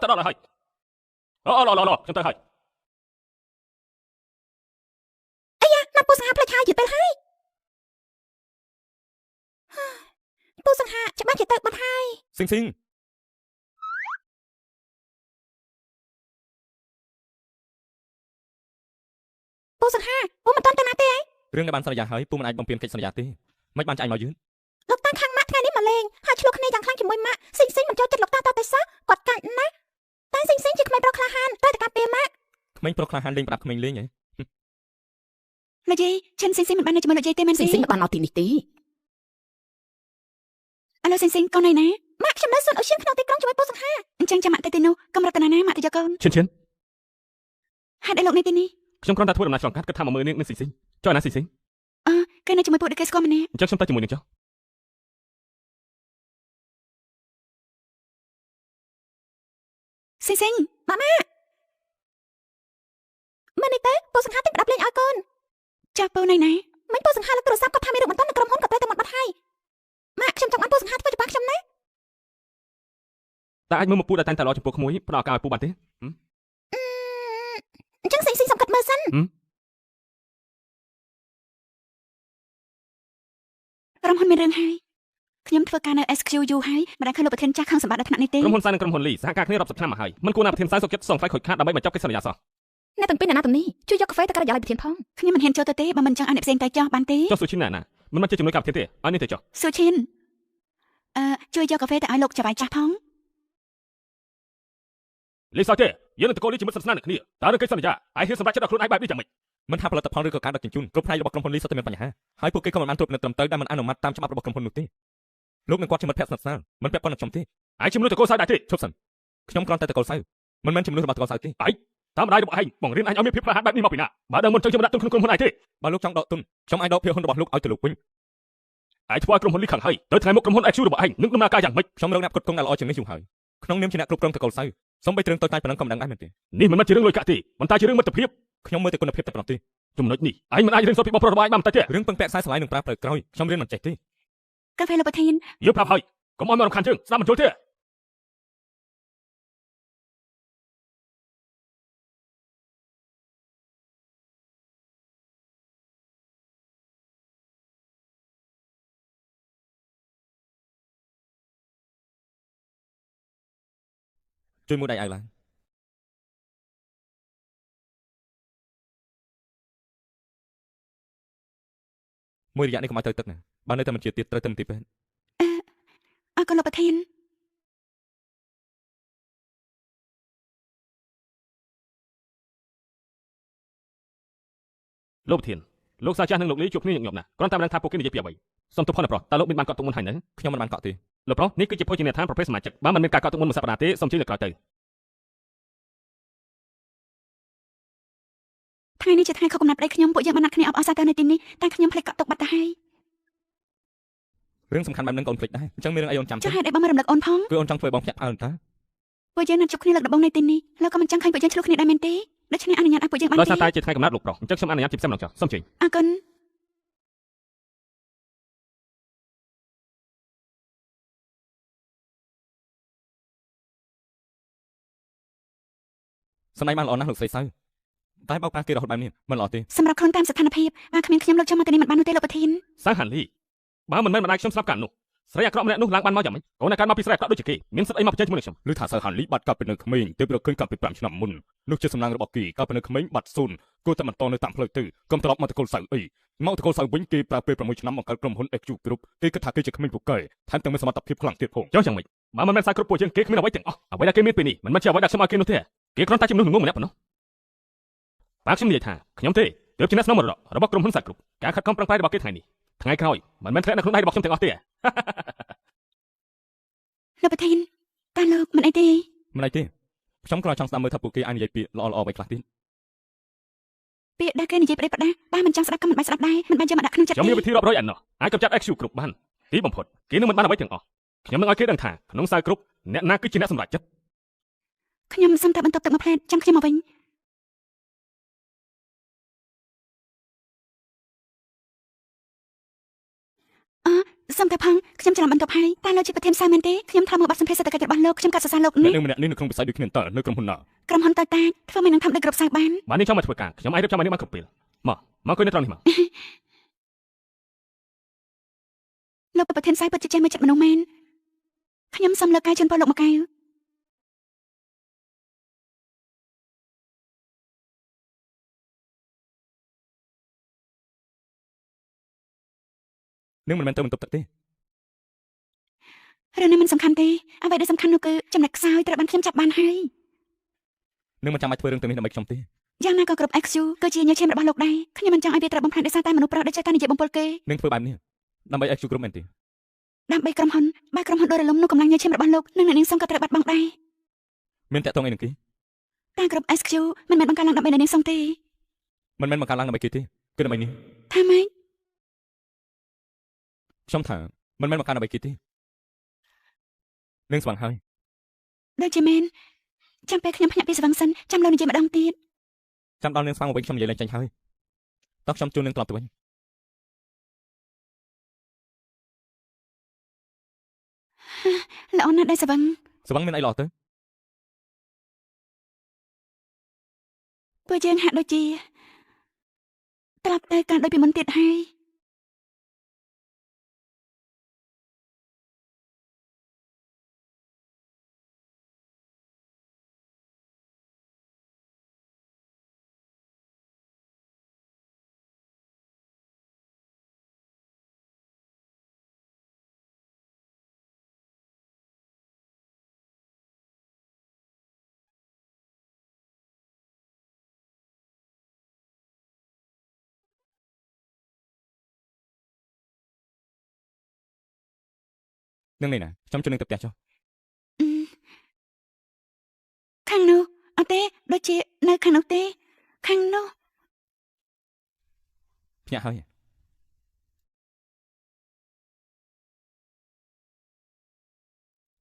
ទៅដល់ហើយខ្ញុំទៅហើយ ណាត់ពូសង្ហាផ្លេចហើយយឺតពេលហើយពូសង្ហាច្បាស់ជាទៅបាត់ហើយ ស៊ីងស៊ីង ពូសង្ហាពូមិនតាន់ទៅណាទេ រឿងដែលបានសន្យាហើយពូមិនអាចបំពេញកិច្ចសន្យាទេមិនបានចាញ់មកយឺត លោកតាខាងម៉ាក់ថ្ងៃនេះមកលេងហើយឆ្លោះគ្នាយ៉ាងខ្លាំងជាមួយម៉ាក់សិងមិនចូលចិត្តលោកតាតតែសោះគាត់កាច់ណាស់តែសិងជាក្មេងប្រុសក្លាហានត្រូវតែការពារម៉ាក់ ក្មេងប្រុសក្លាហានលេងប្រដាប់ក្មេងលេងហ៎ លោកយាយឈិនសិងមិនបាននៅជាមួយលោកយាយទេមែនទេ សិងមិនបានមកទីនេះទេ ឥឡូវសិងកូននៅណាម៉ាក់ខ្ញុំនៅសួនអូសៀនក្នុងទីក្រុងជាមួយពូសង្ហាអញ្ចឹងចាំម៉ាក់ទៅទីនោះកុំរត់ទៅណាម៉ាក់ទៅយកកូន ឈិន ហេតុអីលោកនៅទីនេះ ខ្ញុំគ្រាន់តែធ្វើដំណើរឆ្លងកាត់គិតថាមកមើលនាងនឹងស៊ីស៊ីចុះណាស៊ីស៊ី គេនៅជាមួយពួកដែលគេស្គាល់ម្នាក់ អញ្ចឹងខ្ញុំទៅជាមួយនាងចុះ សិងម៉ាក់ម៉ាក់មើលនេះទៅពូសង្ហាទិញប្រដាប់លេងឲ្យកូនចាស់ពូនៅណាមិនពូសង្ហាលើទូរស័ព្ទគាត់ថាមានរឿងបន្ទន់នៅក្រុមហ៊ុនគាត់ទៅមកបាត់ហើយម៉ាក់ខ្ញុំចង់បានពូសង្ហាធ្វើច្បាស់ខ្ញុំណា តែអាចមើលមកពូដែលតែងតែល្អចំពោះក្មួយផ្ដល់ឱកាសឲ្យពូបានទេ អញ្ចឹងសិងសំកាត់មើលសិនក្រុមហ៊ុនមានរឿងហើយខ្ញុំធ្វើការនៅ SQ យូរហើយមិនដែលឃើញលោកប្រធានចាស់ខាងសម្បត្តិដល់ថ្នាក់នេះទេ ក្រុមហ៊ុនសាយនិងក្រុមហ៊ុនលីសហការគ្នារាប់សិបឆ្នាំមកហើយមិនគួរណាប្រធានសាយសុខចិត្តសងថ្លៃខូចខាតដើម្បីបញ្ចប់កិច្ចសន្យាសោះ អ្នកទាំងពីរអ្នកណាទំនេះជួយយកកាហ្វេទៅការិយាល័យប្រធានផងខ្ញុំមិនហ៊ានចូលទៅទេបើមិនចង់ឲ្យអ្នកផ្សេងទៅចោះបានទេ ចុះស៊ូឈិនណាមិនមកជាជំនួយការប្រធានទេឲ្យនេះទៅចុះ ស៊ូឈិនជួយយកកាហ្វេទៅឲ្យលោកចៅចាស់ផង លីសោះទេយើងនឹងតកូលលីជាមិត្តស្និទ្ធស្នាលនឹងគ្នាតើរឿងកិច្ចសន្យាឯងហ៊ានសម្រេចចិត្តដល់ខ្លួនឯងបែបនេះយ៉ាងម៉េច មិនថាផលិតផលឬក៏ការដឹកជញ្ជូនគ្រប់ផ្នែករបស់ក្រុមហ៊ុនលីសុទ្ធតែមានបញ្ហាហើយពួកគេក៏មិនបានត្រួតពិនិត្យត្រឹមត្រូវដែលមិនអនុម័តតាមច្បាប់របស់ក្រុមហ៊ុននោះទេលោកនឹងគាត់ជាមិត្តភក្តិស្និទ្ធស្នាលមិនពាក់ព័ន្ធនឹងខ្ញុំទេ ឯងជាមនុស្សតកូលសៅដែរទេ ឈប់សិនខ្ញុំគ្រាន់តែតកូលសៅមិនមែនជាមនុស្សរបស់តកូលសៅទេ តាមម្ដាយរបស់ឯងបង្រៀនឯងឲ្យមានភាពក្លាហានបែបនេះមកពីណាបើដឹងមុនចឹងខ្ញុំដាក់ទុនក្នុងក្រុមហ៊ុនឯងទេ បើលោកចង់ដកទុនខ្ញុំអាចដកភាគហ៊ុនរបស់លោកឲ្យទៅលោកវិញ ឯងធ្វើឲ្យក្រុមហ៊ុនលីខឹងហើយទៅថ្ងៃមុខក្រុមហ៊ុន XU របស់ឯងនឹងដំណើរការយ៉ាងម៉េច ខ្ញុំរកអ្នកផ្គត់ផ្គង់ដែលល្អជាងនេះយូរហើយក្នុងនាមជាអ្នកគ្រប់គ្រងតកូលសៅសូម្បីតែរឿងតូចតាចប៉ុណ្ណឹងក៏មិនដឹងដែរមែនទេ នេះមិនមែនជារឿងលុយកាក់ទេប៉ុន្តែជារឿងមិត្តភាព ខ្ញុំមើលតែគុណភាពតែប៉ុណ្ណោះទេ ចំណុចនេះឯងមិនអាចរៀនសូត្រពីបងប្រុសរបស់ឯងបានតែទេ រឿងពឹងពាក់ខ្សែស្រឡាយនឹងប្រើត្រូវក្រោយខ្ញុំរៀនមិនចេះទេ កាហ្វេលោកប្រធាន យើងប្រាប់ហើយកុំឲ្យមករំខានជើងស្ដាប់មិនចូលទេ ជួយមួយដៃឲ្យឡើងមួយរយៈនេះកុំឲ្យទៅទឹកណាបើនៅតែមិនជាទៀតត្រូវទៅមន្ទីរពេទ្យ អរគុណលោកប្រធាន លោកប្រធានលោកសាចាស់និងលោកលីជួបគ្នាញឹកញាប់ណាស់គ្រាន់តែមិនដឹងថាពួកគេនិយាយពីអ្វីសូមទោសផលណាប្រុសតើលោកមានបានកត់ទុកមុនហើយនៅ ខ្ញុំមិនបានកក់ទេ លោកប្រុសនេះគឺជាភោជនីយដ្ឋានប្រភេទសមាជិកបើមិនមានការកត់ទុកមុនមួយសប្តាហ៍ទេសូមជឿលើកក្រោយទៅ ថ្ងៃនេះជាថ្ងៃខុសកំណត់ប្តីខ្ញុំពួកយើងបានណាត់គ្នាអបអរសាទរនៅទីនេះតែខ្ញុំភ្លេចកក់ទុកបាត់ទៅហើយ រឿងសំខាន់បែបហ្នឹងក៏អូនភ្លេចដែរអញ្ចឹងមានរឿងអីអូនចាំ ចុះហេតុអីបងមិនរំលឹកអូនផង គឺអូនចង់ធ្វើបងភ្ញាក់ផ្អើលតើ ពួកយើងណាត់ជួបគ្នាលើកដំបូងនៅទីនេះលោកក៏មិនចង់ឃើញពួកយើងឆ្លោះគ្នាដែរមែនទេដូច្នេះអនុញ្ញាតឲ្យពួកយើងបាន ដោយ ទេ សារតែជាថ្ងៃកំណត់លោកប្រុសអញ្ចឹងខ្ញុំអនុញ្ញាតជាផ្សេងម្ដងចុះសូមជើញ អរគុណ សម្ដែងបានល្អណាស់លោកស្រីសៅតែបោកប្រាស់គេរហូតបែបនេះមិនល្អទេ សម្រាប់ខ្លួនតាមស្ថានភាពបើគ្មានខ្ញុំលោកចង់មកទីនេះមិនបាននោះទេលោកប្រធាន សាហានលីបើមិនមែនម្ដាយខ្ញុំស្លាប់កាលនោះស្រីអាក្រក់ម្នាក់នោះឡើងបានមកយ៉ាងម៉េចកូនឯងកើតមកពីស្រីអាក្រក់ដូចជាគេមានសិទ្ធិអីមកប្រជែងជាមួយនឹងខ្ញុំ ឬថាសៅហានលីបាត់កាប់ពីនៅក្មេងទើបរកឃើញកាប់ពី5ឆ្នាំមុននោះជាសំណាងរបស់គេកាប់ពីនៅក្មេងបាត់ស៊ូនគួរតែបន្តនៅតាមផ្លូវទៅកុំត្រឡប់មកតកូលសៅអីមកតកូលសៅវិញគេប្រើពេល6ឆ្នាំបង្កើតក្រុមហ៊ុន XU Group គេគិតថាគេជាក្មេងពូកែថែមទាំងមានសមត្ថភាពខ្លាំងទៀតផង ចុះយ៉ាងម៉េចបើមិនមែនសាយគ្រប់ពួកជាងគេគ្មានអ្វីទាំងអស់អ្វីដែលគេមានពេលនេះមិនមែនជាអ្វីដែលខ្ញុំឲ្យគេនោះទេគេគ្រាន់តែជាមនុស្សងងម្នាក់ប៉ុណ្ណោះបើខ្ញុំនិយាយថាខ្ញុំទេទើបជាអ្នកស្នងមរតករបស់ក្រុមហ៊ុនសាយគ្រប់ការខិតខំប្រឹងប្រែងរបស់គេថ្ងៃនេះថ្ងៃក្រោយមិនមែនធ្លាក់នៅក្នុងដៃរបស់ខ្ញុំទាំងអស់ទេ លោកប្រធានតើលោកមិនអីទេ មិនអីទេខ្ញុំគ្រាន់តែចង់ស្ដាប់មើលថាពួកគេអាចនិយាយពាក្យល្អៗអ្វីខ្លះទៀត ពាក្យដែលគេនិយាយប្តីប្រដាបើមិនចង់ស្ដាប់ក៏មិនបាច់ស្ដាប់ដែរមិនបាច់យកមកដាក់ក្នុងចិត្ត ខ្ញុំមានវិធីរាប់រយអានណោះអាចកម្ចាត់ XQ គ្រប់បានទីបំផុតគេនឹងមិនបានអ្វីទាំងអស់ខ្ញុំនឹងឲ្យគេដឹងថាក្នុងសាលគ្រប់អ្នកណាគឺជាអ្នកសម្រេចចិត្ត ខ្ញុំសុំតែបន្ទប់ទឹកមួយផ្លែតចាំខ្ញុំមកវិញសុំតែផងខ្ញុំច្រឡំបន្ទប់ហើយតើលោកជាប្រធានផ្សារមែនទេខ្ញុំធ្លាប់មើលបទសម្ភាសន៍សេដ្ឋកិច្ចរបស់លោកខ្ញុំកាត់សរសើរលោក អ្នក នេះ នឹងម្នាក់នេះនៅក្នុងវិស័យដូចគ្នាតើនៅក្រុមហ៊ុនណា ក្រុមហ៊ុនតូចតាចធ្វើមិននឹងធ្វើដូចគ្រប់ផ្សារបាន បាននេះចង់មកធ្វើការខ្ញុំអាចរៀបចំឲ្យនេះបានគ្រប់ពេលមកអង្គុយនៅត្រង់នេះមក លោកប្រធានផ្សារពិតជាចេះមើលចិត្តមនុស្សមែនខ្ញុំសុំលើកកែជូនពលលោកមកកែវ នឹងមិនមែនទៅបន្ទប់ទឹកទេ រឿងនេះមិនសំខាន់ទេអ្វីដែលសំខាន់នោះគឺចំណុចខ្សោយត្រូវបានខ្ញុំចាប់បានហើយ នឹងមិនចាំបាច់ធ្វើរឿងទាំងនេះដើម្បីខ្ញុំទេ យ៉ាងណាក៏គ្រប់ XU គឺជាញើសឈាមរបស់លោកដែរខ្ញុំមិនចង់ឲ្យវាត្រូវបំផ្លាញដោយសារតែមនុស្សប្រុសដែលចេះតែនិយាយបំពល់គេ នឹងធ្វើបែបនេះដើម្បី XQ ក្រុមមែនទេ ដើម្បីក្រុមហ៊ុនបើក្រុមហ៊ុនដួលរលំនោះកម្លាំងញើសឈាមរបស់លោកនិងអ្នកនាងសុំក៏ត្រូវបាត់បង់ដែរ មានតាក់ទងអីនឹងគេ តែក្រុម XQ មិនមែនបង្កើតឡើងដើម្បីអ្នកនាងសុំទេ មិនមែនបង្កើតឡើងដើម្បីគេទេគឺដើម្បីនេះ ថាម៉េច ខ្ញុំថាមិនមែនបង្កើតដើម្បីគេទេនឹងស្វឹងហើយ ដូចជាមែនចាំពេលខ្ញុំភ្ញាក់ពីស្វឹងសិនចាំលោកនិយាយម្ដងទៀត ចាំដល់នឹងស្វឹងមកវិញខ្ញុំនិយាយឡើងចាញ់ហើយតោះខ្ញុំជូននឹងត្រឡប់ទៅវិញ ល្អណាស់ដែរស្វឹង ស្វឹងមានអីល្អទៅ ពួកយើងហាក់ដូចជាត្រឡប់ទៅកាន់ដូចពីមុនទៀតហើយ នឹងនេះណាខ្ញុំជូននឹងទៅផ្ទះចុះ ខាងនោះអត់ទេដូចជានៅខាងនោះទេខាងនោះ ភ្ញាក់ហើយ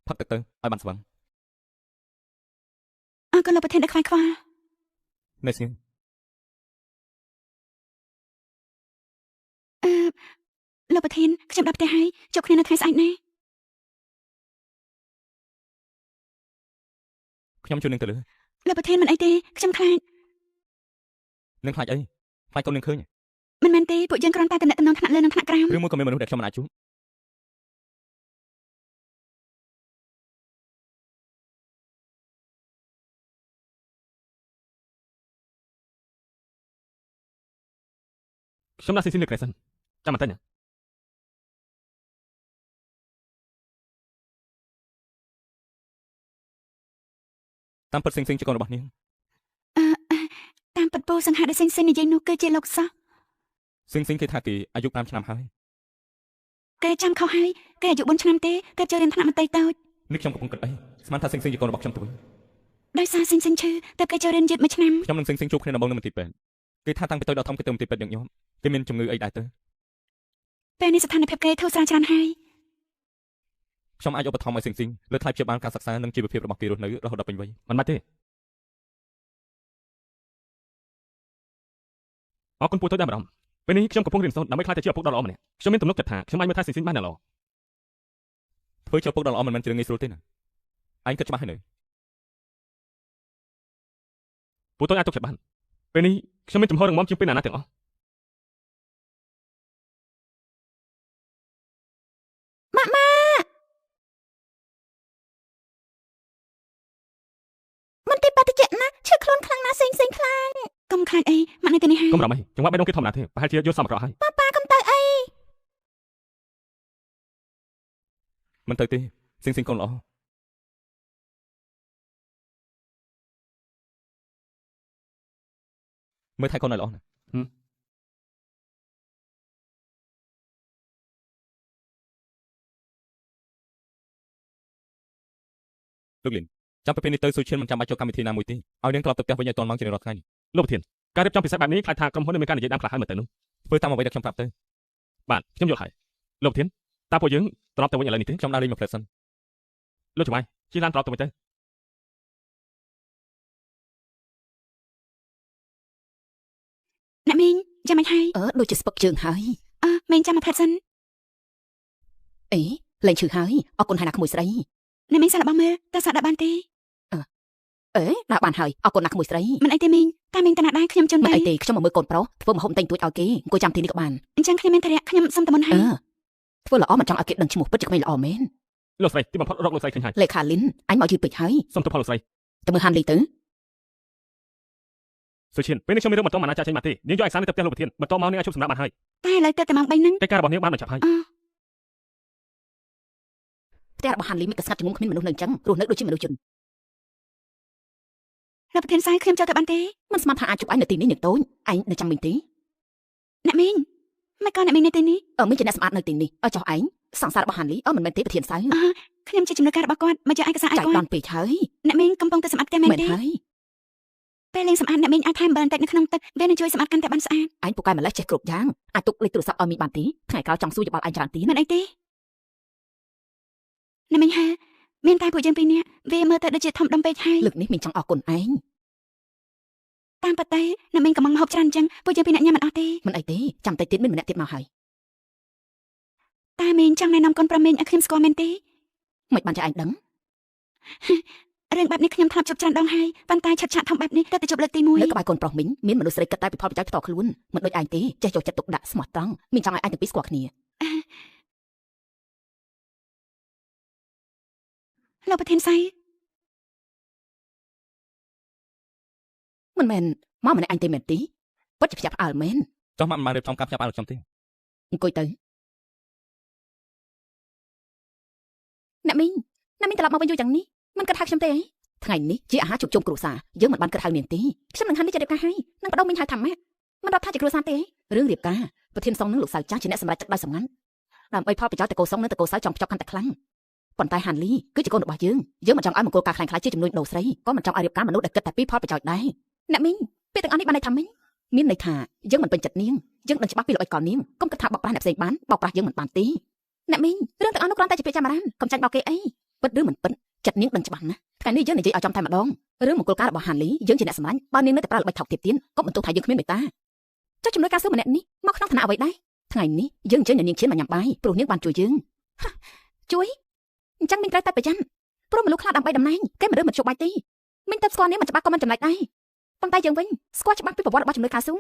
ផឹកទឹកទៅឲ្យបានស្វឹង អរគុណលោកប្រធានដែលខ្វាយខ្វល់ នៅស្ងៀម លោកប្រធានខ្ញុំដល់ផ្ទះហើយជួបគ្នានៅថ្ងៃស្អែកណា ខ្ញុំជូននឹងទៅលើ លោកប្រធានមិនអីទេខ្ញុំខ្លាច នឹងខ្លាចអីខ្លាចកូននឹងឃើញ មិនមែនទេពួកយើងគ្រាន់តែតំណែងថ្នាក់លើនិងថ្នាក់ក្រោម ឬមួយក៏មានមនុស្សដែលខ្ញុំមិនអាចជួបខ្ញុំដាក់ស៊ីស៊ីលើក្រេសិនចាំបន្តិចណា តាមពិតសិងជាកូនរបស់នាង តាមពិតពោសង្ហាដែលសិននិយាយនោះគឺជាលោកសោះ សិងគេថាគេអាយុ5ឆ្នាំហើយ គេចាំខុសហើយគេអាយុ4ឆ្នាំទេគេចូលរៀនថ្នាក់មន្ត្រីតូច នេះខ្ញុំកំពុងគិតអីស្មានថាសិងជាកូនរបស់ខ្ញុំទៅវិញ ដោយសារសិនឈឺតែគេចូលរៀនយឺត1ឆ្នាំ ខ្ញុំនឹងសិងជួបគ្នាដំបូងនៅមន្ទីរពេទ្យគេថាតាំងពីតូចដល់ធំគេទៅមន្ទីរពេទ្យយ៉ាងខ្ញុំគេមានជំងឺអីដែរទៅ ពេលនេះស្ថានភាពគេធូរស្រាលច្រើនហើយ ខ្ញុំអាចឧបត្ថម្ភឲ្យសិងលើថ្លៃព្យាបាលការសិក្សានិងជីវភាពរបស់គេរស់នៅរហូតដល់ពេញវ័យ មិនបាច់ទេអរគុណពូតូចដែរម្ដងពេលនេះខ្ញុំកំពុងរៀនសូត្រដើម្បីខ្លាចតែជាឪពុកដ៏ល្អម្នាក់ខ្ញុំមានទំនុកចិត្តថាខ្ញុំអាចមើលថែស៊ីស៊ីបានល្អ ធ្វើជាឪពុកដ៏ល្អមិនមែនជារឿងងាយស្រួលទេណាឯងគិតច្បាស់ហើយនៅ ពូតូចអាចទុកចិត្តបានពេលនេះខ្ញុំមានចំហររឹងមាំជាងពេលណាទាំងអស់ មន្ទីរបតិជៈណាឈឺខ្លួនខ្លាំងណាស់សិងខ្លាំងកុំខ្លាចអីមកនៅទីនេះហើយក ុំរំអីចង្វាក់បេះដូងគេធម្មតាទេប្រហែលជាយល់សមរកហើយ ប៉ាកុំទៅអី មិនទៅទេសិងកូនល្អមើលថែកូនឲ្យល្អណាលោកលីនចាំពីពេលនេះទៅស៊ូឈៀនមិនចាំបាច់ចូលកម្មវិធីណាមួយទេឲ្យនាងត្រឡប់ទៅផ្ទះវិញឲ្យទាន់ម៉ោងជារៀងរាល់ថ្ងៃនេះ លោកប្រធាន ការរៀបចំពិសេសបែបនេះខ្លាចថាក្រុមហ៊ុននឹងមានការនិយាយដើមខ្លះហើយមើលទៅនោះ ធ្វើតាមអ្វីដែលខ្ញុំប្រាប់ទៅ បាទខ្ញុំយល់ហើយលោកប្រធានតើពួកយើងត្រឡប់ទៅវិញឥឡូវនេះទេ ខ្ញុំដើរលេងមកផ្លែសិន លោកច្បាយជិះឡានត្រឡប់ទៅវិញទៅ អ្នកមីងចាំមិនហើយ ដូចជាស្ពឹកជើងហើយ មីងចាំមកផ្លែសិន អេលែងឈឺហើយអរគុណហើយណាក្មួយស្រី អ្នកមីងសាកល្បងមើលតើសាកដាក់បានទេ ដាក់បានហើយអរគុណណាក្មួយស្រី មិនអីទេមីងតាមីងតណាដែរខ្ញុំជន់ មិន ទៅ អីទេខ្ញុំមកមើលកូនប្រុសធ្វើម្ហូបតែងទួចឲ្យគេអង្គុយចាំទីនេះក៏បាន អញ្ចឹងខ្ញុំមានធរៈខ្ញុំសុំតមុនហើយ ធ្វើល្អមិនចង់ឲ្យគេដឹងឈ្មោះពិតជាក្មេងល្អមែន លោកស្រីទីបំផុតរកលោកស្រីឃើញហើយ លេខាលីនអញមកយឺតពេកហើយ សូមទោសផលលោកស្រី ទៅមើលហានលីទៅ សុឈិនពេលនេះខ្ញុំមានរឿងបន្តមកណាចាចេញមកទេនាងយកឯកសារនេះទៅផ្ទះលោកប្រធានបន្តមកនាងអាចជប់សម្រាប់បានហើយ តែឥឡូវទៅតែម៉ោង3ហ្នឹង កិច្ចការរបស់នាងបានបញ្ចប់ហើយ ផ្ទះរបស់ហានលីមានកស្ងាត់ជាងុំគ្មានមនុស្សនៅអញ្ចឹងរស់នៅដូចជាមនុស្សជន លោកប្រធានសាយខ្ញុំចូលទៅបានទេ មិនស្មានថាអាចជួបអញនៅទីនេះនាងតូចឯងនៅចាំមីងទេ អ្នកមីងមិនក៏អ្នកមីងនៅទីនេះ មីងជាអ្នកសម្អាតនៅទីនេះចុះឯងសង្សាររបស់ហានលីមិនមែនទេប្រធានសៅ ខ្ញុំជាជំនួយការរបស់គាត់មកយកឯកសារឲ្យ ចៃ គាត់ ដន្យពេកហើយ អ្នកមីងកំពុងតែសម្អាតផ្ទះមែន មែន ទេ ហើយ ពេលលេងសម្អាតអ្នកមីងអាចថែមអំបិលបន្តិចនៅក្នុងទឹកវានឹងជួយសម្អាតកាន់តែបានស្អាត ឯងពូកែម្លេះចេះគ្រប់យ៉ាងអាចទុកលេខទូរស័ព្ទឲ្យមីងបានទេថ្ងៃក្រោយចង់សួរយោបល់ឯងច្រើនទៀត មិនអីទេអ្នកមីងហាមានតែពួកយើងពីរនាក់វាមើលទៅដូចជាធំដុំពេកហើយ លើកនេះមីងចង់អរគុណឯង តាមពិតទៅអ្នកមីងកំងហូបច្រើនអញ្ចឹងពួកយើងពីរនាក់ញ៉ាំមិនអស់ទេ មិនអីទេចាំតិចទៀតមានម្នាក់ទៀតមកហើយ តែមីងចង់ណែនាំកូនប្រុសមីងឲ្យខ្ញុំស្គាល់មែនទេ មិនបានចាឯងដឹង រឿងបែបនេះខ្ញុំធ្លាប់ជួបច្រើនដងហើយប៉ុន្តែឆាត់ឆាក់ធំបែបនេះទៅតែជួបលើកទី នៅក្បែរកូនប្រុសមីងមានមនុស្សស្រីគិតតែពីផលប្រយោជន៍ផ្ទាល់ខ្លួនមិនដូចឯងទេចេះយកចិត្តទុកដាក់ស្មោះត្រង់មីងចង់ឲ្យឯងទាំងពីរស្គាល់គ្នា 1លោកប្រធានសៃ មិនមែនមកម្នាក់ឯងទេមែនទេពិតជាភ្ញាក់ផ្អើលមែន ចុះមកមិនបានរៀបចំការផ្ញើបានខ្ញុំទេ អង្គុយទៅ អ្នកមីងត្រឡប់មកវិញយូរយ៉ាងនេះមិនគិតហៅខ្ញុំទេអី ថ្ងៃនេះជាអាហារជួបជុំគ្រួសារយើងមិនបានគិតហៅនាងទេ ខ្ញុំនឹងហាន់នេះជារៀបការហើយនឹងបដូរមីងហៅថាម៉ាក់មិនរាប់ថាជាគ្រួសារទេអី រឿងរៀបការប្រធានសុងនឹងលោកសៅចាស់ជាអ្នកសម្រេចចិត្តដោយសម្ងាត់ដើម្បីផលប្រយោជន៍តកូសុងនិងតកូសៅចង់ភ្ជាប់កាន់តែខ្លាំងប៉ុន្តែហានលីគឺជាកូនរបស់យើងមិនចង់ឲ្យមង្គលការខ្លាំងខ្លាយជាចំនួនដូរស្រីក៏មិនចង់ឲ្យរៀបការមនុស្សដែលគិតតែពីផលប្រយោជន៍ដែរ អ្នកមីងពាក្យទាំងអស់នេះបានន័យថាម៉េច មានន័យថាយើងមិនពេញចិត្តនាងយើងដឹងច្បាស់ពីល្បិចកលនាងកុំគិតថាបោកប្រាស់អ្នកផ្សេងបានបោកប្រាស់យើងមិនបានទេ អ្នកមីងរឿងទាំងអស់នោះគ្រាន់តែជាពាក្យចាំបារានកុំចាញ់បោកគេអី ពិតឬមិនពិតចិត្តនាងដឹងច្បាស់ណាស់ថ្ងៃនេះយើងនិយាយឲ្យចំតែម្ដងរឿងមង្គលការរបស់ហានលីយើងជាអ្នកសម្លាញ់បើនាងនៅតែប្រើល្បិចថោកទាបទានកុំបន្ទោសថាយើងគ្មានមេត្តា ចុះជំនួយការសួរម្នាក់នេះមកក្នុងឋានៈអ្វីដែរ ថ្ងៃនេះយើងអញ្ជើញនាងឈានមកញ៉ាំបាយព្រោះនាងបានជួយយើង ជួយអញ្ចឹងមីងត្រូវតែប្រយ័ត្នព្រោះមនុស្សខ្លះដើម្បីតំណែងគេមិនរើសមិនជោគបាយទេមីងទៅស្គាល់នាងមិនច្បាស់ក៏មិនចំណេចដែរប៉ុន្តែយើងវិញស្គាល់ច្បាស់ពីប្រវត្តិរបស់ជំនួយការសួរ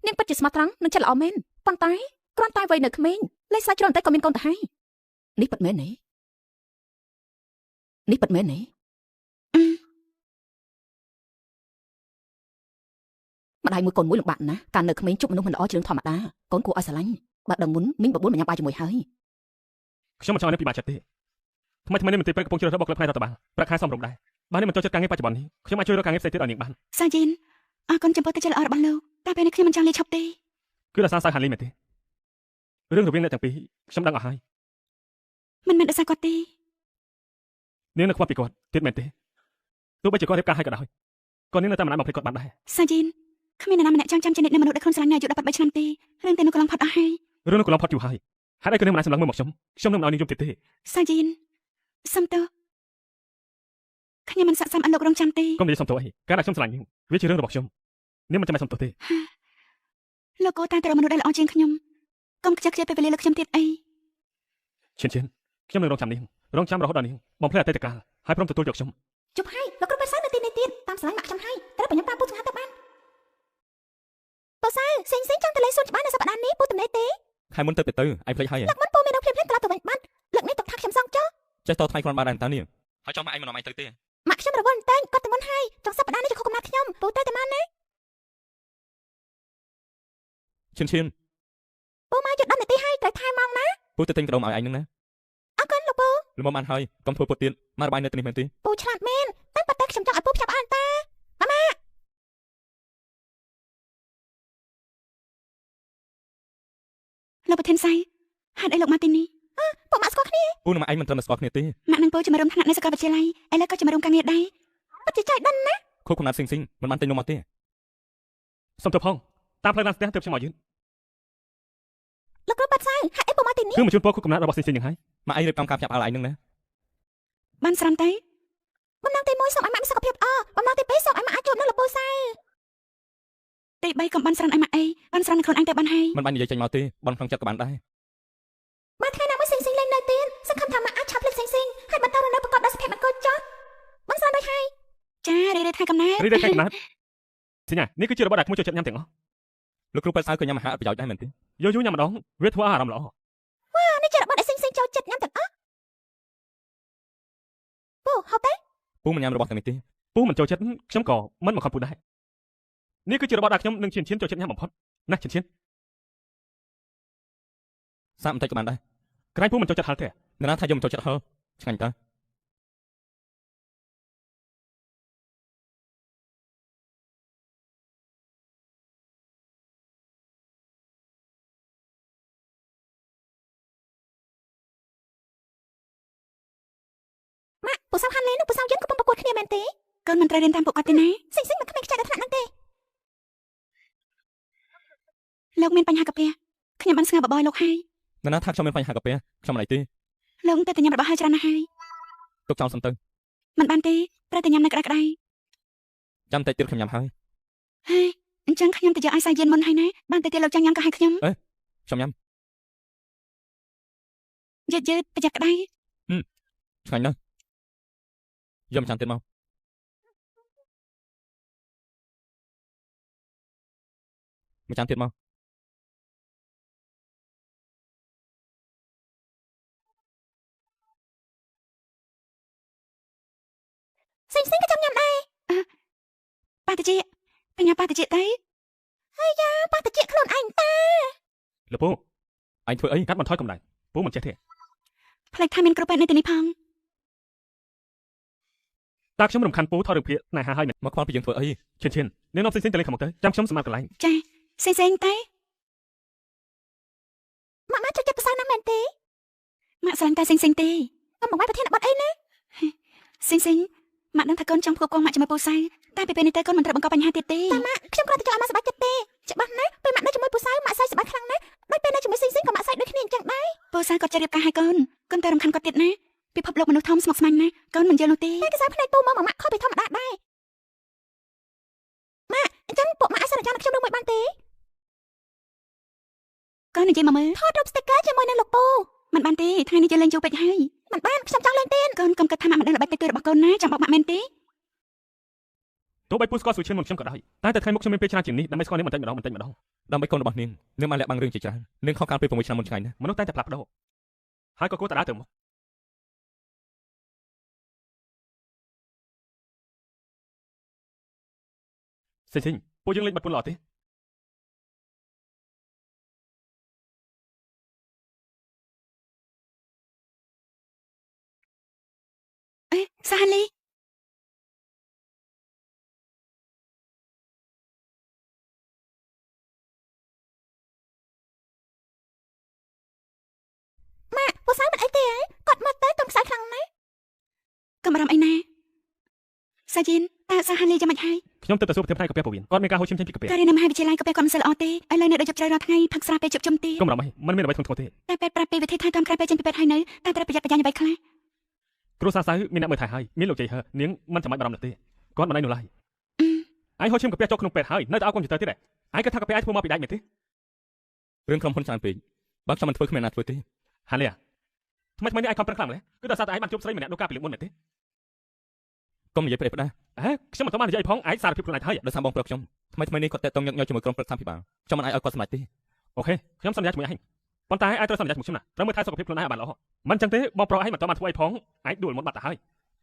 នាងពិតជាស្មោះត្រង់និងចិត្តល្អមែនប៉ុន្តែគ្រាន់តែវ័យនៅក្មេងលេខស្លាយច្រើនតែក៏មានកូនទៅហើយ នេះពិតមែនទេនេះពិតមែនទេម្ដាយមួយកូនមួយលំបាកណាស់កាលនៅក្មេងជួបមនុស្សមិនល្អជារឿងធម្មតាកូនគួរឲ្យស្រឡាញ់បើដឹងមុនមីងបបួលមកញ៉ាំបាយជាមួយហើយ ខ្ញុំមិនចង់ឲ្យនាងពិបាកចិត្តទេថ្មីនេះមន្ត្រីព្រឹកកំពុងជ្រើសរើសបុគ្គលិកផ្នែករដ្ឋបាលប្រាក់ខែសមរម្យដែរបើនាងមិនចូលចិត្តការងារបច្ចុប្បន្ននេះខ្ញុំអាចជួយរកការងារផ្សេងទៀតឲ្យនាងបាន សាជីនអរគុណចំពោះទឹកចិត្តល្អរបស់លោកតែពេលនេះខ្ញុំមិនចង់លាឈប់ទេ គឺដោយសារសៅហានលីមែនទេរឿងរវាងអ្នកទាំងពីរខ្ញុំដឹងអស់ហើយ មិនមែនដោយសារគាត់ទេ នាងនៅខ្វះពីគាត់ទៀតមែនទេទោះបីជាគាត់រៀបការឲ្យក៏ដោយក៏នាងនៅតែមិនអាចបំភ្លេចគាត់បានដែរ សាជីនគ្មាននរណាម្នាក់ចង់ចាំជានិច្ចនៅមនុស្សដែលខ្លួនស្រឡាញ់អាយុ13ឆ្នាំទេរឿងតែនោះកន្លងផុតអស់ហើយ រឿងនោះកន្លងផុតយូរហើយហេតុអីក៏នាងមិនអាចសម្លឹងមើលមកខ្ញុំនឹងមិនឲ្យនាងយំទៀតទេ សាជីនសុំទោសខ្ញុំមិនស័ក្តិសមឲ្យលោករងចាំទេ កុំនិយាយសុំទោសអីការដែលខ្ញុំស្រឡាញ់នាងវាជារឿងរបស់ខ្ញុំនាងមិនចាំបាច់សុំទោសទេ លោកគួរតែរកមនុស្សដែលល្អជាងខ្ញុំកុំខ្ជិលខ្ជាពេលវេលាលើខ្ញុំទៀតអី ឈិនខ្ញុំនឹងរងចាំនាងរងចាំរហូតដល់នាងបំភ្លេចអតីតកាលហើយព្រមទទួលយកខ្ញុំ ជប់ហើយលោកគ្រូបេសៅនៅទីនេះទៀតតាមស្រឡាញ់ម៉ាក់ខ្ញុំហើយត្រូវបញ្ញាតាមពូសង្ហាទៅបានបេសៅសេងចង់ទៅលេងសួនច្បារនៅសប្តាហ៍នេះពូទំនេរទេ ខែមុនទៅឯងភ្លេចហើយ លោកមិនពូមាននៅភ្លាមត្រឡប់ទៅវិញបាត់លើកនេះទុកថាខ្ញុំសងចុះ ចេះតថ្លៃគ្រាន់បានដែរតើនាងហើយចង់មកឯងមិននាំឯងទៅទេ ម៉ាក់ខ្ញុំរវល់តែងគាត់ទៅមុនហើយចុងសប្តាហ៍នេះជាខុសកំណត់ខ្ញុំពូទៅតែបានណា ឈិន ពូមកយត់10នាទីហើយត្រូវថែម៉ោងណា ពូទៅទិញកណ្ដុំឲ្យឯងនឹងណា អរគុណលោកពូ ល្មមបានហើយកុំធ្វើពុតទៀតមករបាយនៅទីនេះមែនទេ ពូឆ្លាតមែនតែប៉ុន្តែខ្ញុំចង់ឲ្យពូផ្ចាប់អានតាម៉ាក់លោកប្រធានសៃហេតុអីលោកមកទីនេះពូម៉ាក់ស្គាល់គ្នា ពូនឹងមកឯងមិនត្រឹមតែស្គាល់គ្នាទេ ម៉ាក់នឹងពូជាមរុំថ្នាក់នៅសាកលវិទ្យាល័យឥឡូវក៏ជាមរុំការងារដែរពិតជាចៃដន្យណា ខូបកំណាត់ស៊ីងមិនបានទិញនំមកទេ សុំទៅផងតាមផ្លូវឡានស្ទះទៅខ្ញុំមកយឺន លោកគ្រូបាត់សៅហេតុអីពុំមកទីនេះ គឺមកជូនពរគុកកំណត់របស់សិនៗយ៉ាងហើយ ម៉ាក់អីរៀបចំការផ្ញើផ្អើលឯងនឹងណា បានស្រន់ទេបំណងទី1សូមឲ្យម៉ាក់មានសុខភាពល្អបំណងទី2សូមឲ្យម៉ាក់អាចជួបនឹងលោកពូសៅទី3កុំបានស្រន់ឲ្យម៉ាក់អីបានស្រន់ខ្លួនឯងតែបានហើយ មិនបាននិយាយចេញមកទេបនក្នុងចិត្តក៏បានដែរ បានថ្ងៃណាមួយសិងលេងនៅទៀតសង្ឃឹមថាម៉ាក់អាចឆាប់លេចសិងហើយបន្តរស់នៅប្រកបដោយសុភមង្គលចុះបានស្រន់ដូចហើយចារីរ៉េថ្ងៃកំណើត រីករាយខាងកំណត់សញ្ញានេះគឺជារបស់ដែលខ្ញុំចូលចិត្តញ៉ាំទាំងអស់ លោកគ្រូប៉ែសៅក៏ញ៉ាំអាហារអត់ប្រយោជន៍ដែរមែនទេ យូរញ៉ាំម្ដងវាធ្វើឲ្យអារម្មណ៍ល្អ នេះជារបស់ដែលសិងចូលចិត្តញ៉ាំទាំងអស់ពូហត់ទេ ពូមិនញ៉ាំរបស់ទាំងនេះទេ ពូមិនចូលចិត្តខ្ញុំក៏មិនមកខំពូដែរនេះគឺជារបស់ដែលខ្ញុំនឹងឈានចូលចិត្តញ៉ាំបំផុតណាឈាន សាកបន្តិចក៏បានដែរ ក្រែងពូមិនចូលចិត្តហឹលទេ នរណាថាយកមិនចូលចិត្តហឹលឆ្ងាញ់តើ ម៉ាក់ពូសៅហាន់លេងនោះពូសៅយិនកំពុងប្រកួតគ្នាមែនទេកូនមិនត្រូវរៀនតាមពួកគាត់ទេណាសិងមិនគ្មានខ្ចីដល់ថ្នាក់ហ្នឹងទេលោកមានបញ្ហាកាពះខ្ញុំបានស្ងើបបយលោកហើយ នរណាថាខ្ញុំមានបញ្ហាកាពះខ្ញុំមិនអីទេ លោកតែញ៉ាំរបស់ហើយច្រើនណាស់ហើយ ទុកចោលសំទៅ មិនបានទេត្រូវតែញ៉ាំនៅក្តៅៗ ចាំតិចទៀតខ្ញុំញ៉ាំហើយ ហើយអញ្ចឹងខ្ញុំទៅយកឲ្យសាយិនមុនហើយណាបានតែទៀតលោកចង់ញ៉ាំក៏ឲ្យខ្ញុំ ខ្ញុំញ៉ាំ យឺតប្រយ័ត្នក្តៅ ឆ្ងាញ់ណាស់យកមកចាំទៀតមកមកចាំទៀតមក សិងក៏ចង់ញ៉ាំដែរប៉ាតិចបញ្ញាប៉ាតិចទៅហើយយ៉ាប៉ាតិចខ្លួនឯងតា លោកពូ អញធ្វើអី កាត់បន្ថយកម្ដៅពូមិនចេះទេ ផ្លេចថាមានគ្រូពេទ្យនៅទីនេះផង តើខ្ញុំរំខានពូថតរឿងភាគស្នេហាហើយមែន មកខ្វល់ពីយើងធ្វើអី ឈាននាងនាំសិនទៅលេងខាងមុខទៅចាំខ្ញុំសម្រាប់កន្លែង ចាសិងទៅម៉ាក់ចូលចិត្តភាសាណាស់មែនទេម៉ាក់ស្រឡាញ់តែសិងទេកុំបង្វែរប្រធានបទអីណាសិងម៉ាក់ដឹងថាកូនចង់ផ្គប់កងម៉ាក់ជាមួយពូសៅតែពេលនេះទៅកូនមិនត្រូវបង្កបញ្ហាទៀតទេតែម៉ាក់ខ្ញុំគ្រាន់តែចង់ឲ្យម៉ាក់សប្បាយចិត្តទេច្បាស់ណាស់ពេលម៉ាក់នៅជាមួយពូសៅម៉ាក់សៅសប្បាយខ្លាំងណាស់ដូចពេលនៅជាមួយសិងក៏ម៉ាក់សៅដូចគ្នាអញ្ចឹងដែរពូសៅគាត់ចេះរៀបការឲ្យកូនកូនតែរំខានគាត់ទៀតណាពិភពលោកមនុស្សធំស្មុគស្មាញណាស់កូនមិនយល់នោះទេតែកសាផ្នែកពូមកម៉ាក់ខុសពីធម្មតាដែរម៉ាក់អញ្ចឹងពួកម៉ាក់អាចសន្យាខ្ញុំនឹងមួយបានទេកូននិយាយមកមើលថតរូប sticker ជាមួយនឹងលោកពូមិនបានទេថ្ងៃនេះយើងលេងយូរពេកហើយមិនបានខ្ញុំចង់លេងទៀតកូនកុំគិតថាម៉ាក់មិនដឹងល្បិចទៅរបស់កូនណាចាំបោកម៉ាក់មែនទេ ទោះបីពូស្គាល់ស៊ូឈិនមុនខ្ញុំក៏ដោយតែថ្ងៃមុខខ្ញុំមានពេលច្រើនជាងនេះដើម្បីស្គាល់នាងបន្តិចម្ដងដើម្បីកូនរបស់នាងនាងបានលាក់បាំងរឿងជាច្រើននាងខកខានពេល6ឆ្នាំមុនឆ្ងាញ់ណាស់ មនុស្សតែផ្លាស់ប្ដូរហើយក៏គួរតែដើរទៅមុខសិនពូយើងលេងបាត់ពូល្អទេ សាលីម៉ាក់ពូសៅមិនអីទេគាត់មកទៅកុំខ្សែខ្លាំងណាស់កុំបារម្ភអីណាសាយិនតើសាហាលីយ៉ាងម៉េចហើយ ខ្ញុំទៅសួរប្រធានផ្នែកកាពះពវៀនគាត់មានការហូរឈាមចេញពីកាពះ ការរៀននៅមហាវិទ្យាល័យកាពះគាត់មិនសូវល្អទេឥឡូវនៅដូចជប់ជ្រៅរាល់ថ្ងៃផឹកស្រាពេលជប់ជុំទី កុំរំអីមិនមានអ្វីធ្ងន់ធ្ងរទេ តែពេទ្យប្រាប់ពីវិធីថែទាំក្រោយពេលចេញពីពេទ្យហើយនៅតែត្រូវប្រយ័ត្នប្រយែងអ្វីខ្លះ គ្រូសាស្ត្រមានអ្នកមើលថែហើយមានលោកជ័យហឺនាងមិនចាំបាច់បារម្ភទេគាត់មិនឯងនោះឡើយឯងហូរឈាមកាពះចូលក្នុងពេទ្យហើយនៅតែឲ្យកុំព្យូទ័រទៀតឯងគិតថាកាពះអាចធ្វើមកពីដែកមែនទេ រឿងក្រុមហ៊ុនច្រើនពេកបើខ្ញុំមិនធ្វើគ្មានណាធ្វើទេ ហាលីថ្មីនេះឯងខំប្រឹងខ្លាំងម្ល៉េះគឺដោយសារតែឯងបានជួបស្រីម្នាក់នោះកាលពីលើកមុនមែនទេ កុំនិយាយប្រេះផ្ដាស់ ខ្ញុំមិនទាន់បាននិយាយផងឯងសារភាពខ្លួនឯងហើយ ដោយសារបងប្រុសខ្ញុំថ្មីនេះគាត់តាក់ទងញឹកញាប់ជាមួយក្រុមប្រឹក្សាភិបាលខ្ញុំមិនអាចឲ្យគាត់សម្រេចទេ អូខេខ្ញុំសន្យាជាមួយឯងប៉ុន្តែឯងត្រូវសន្យាជាមួយខ្ញុំណាត្រូវមើលថែសុខភាពខ្លួនឯងឲ្យបានល្អមិនចឹងទេបងប្រុសឯងមិនទាន់បានធ្វើអីផងឯងដួលមុនបាត់ទៅហើយ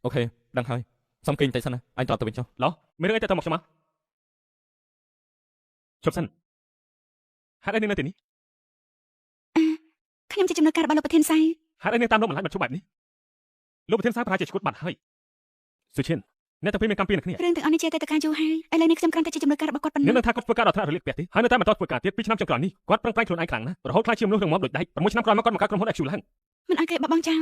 អូខេដឹងហើយសុំគេងតិចសិនណាអញត្រឡប់ទៅវិញចុះ ឡោះមានរឿងអីទៅមកខ្ញុំមកជប់សិនហេតុអីនាងនៅទីនេះ ខ្ញុំជាជំនួយការរបស់លោកប្រធានសៅ ហេតុអីនាងតាមលោកបន្លាចមកជួបបែបនេះលោកប្រធានសាប្រហែលជាឈួតបាត់ហើយសុឈិនអ្នកទាំងពីរមានកម្មពីរនឹងគ្នា រឿងទាំងអស់នេះជាតែការយូរហើយឥឡូវនេះខ្ញុំគ្រាន់តែជាជំនួយការរបស់គាត់ប៉ុណ្ណឹ នាង ង នឹងថាគាត់ធ្វើការដល់ថ្នាក់រលាកផ្ទះទេហើយនៅតែបន្តធ្វើការទៀត2ឆ្នាំចុងក្រោយនេះគាត់ប្រឹងប្រែងខ្លួនឯងខ្លាំងណាស់រហូតខ្លាចជាមនុស្សរងមាំដូចដែក6ឆ្នាំក្រោយមកគាត់បង្កើតក្រុមហ៊ុន Action ឡើង មិនឲ្យគេបោះបង់ចោល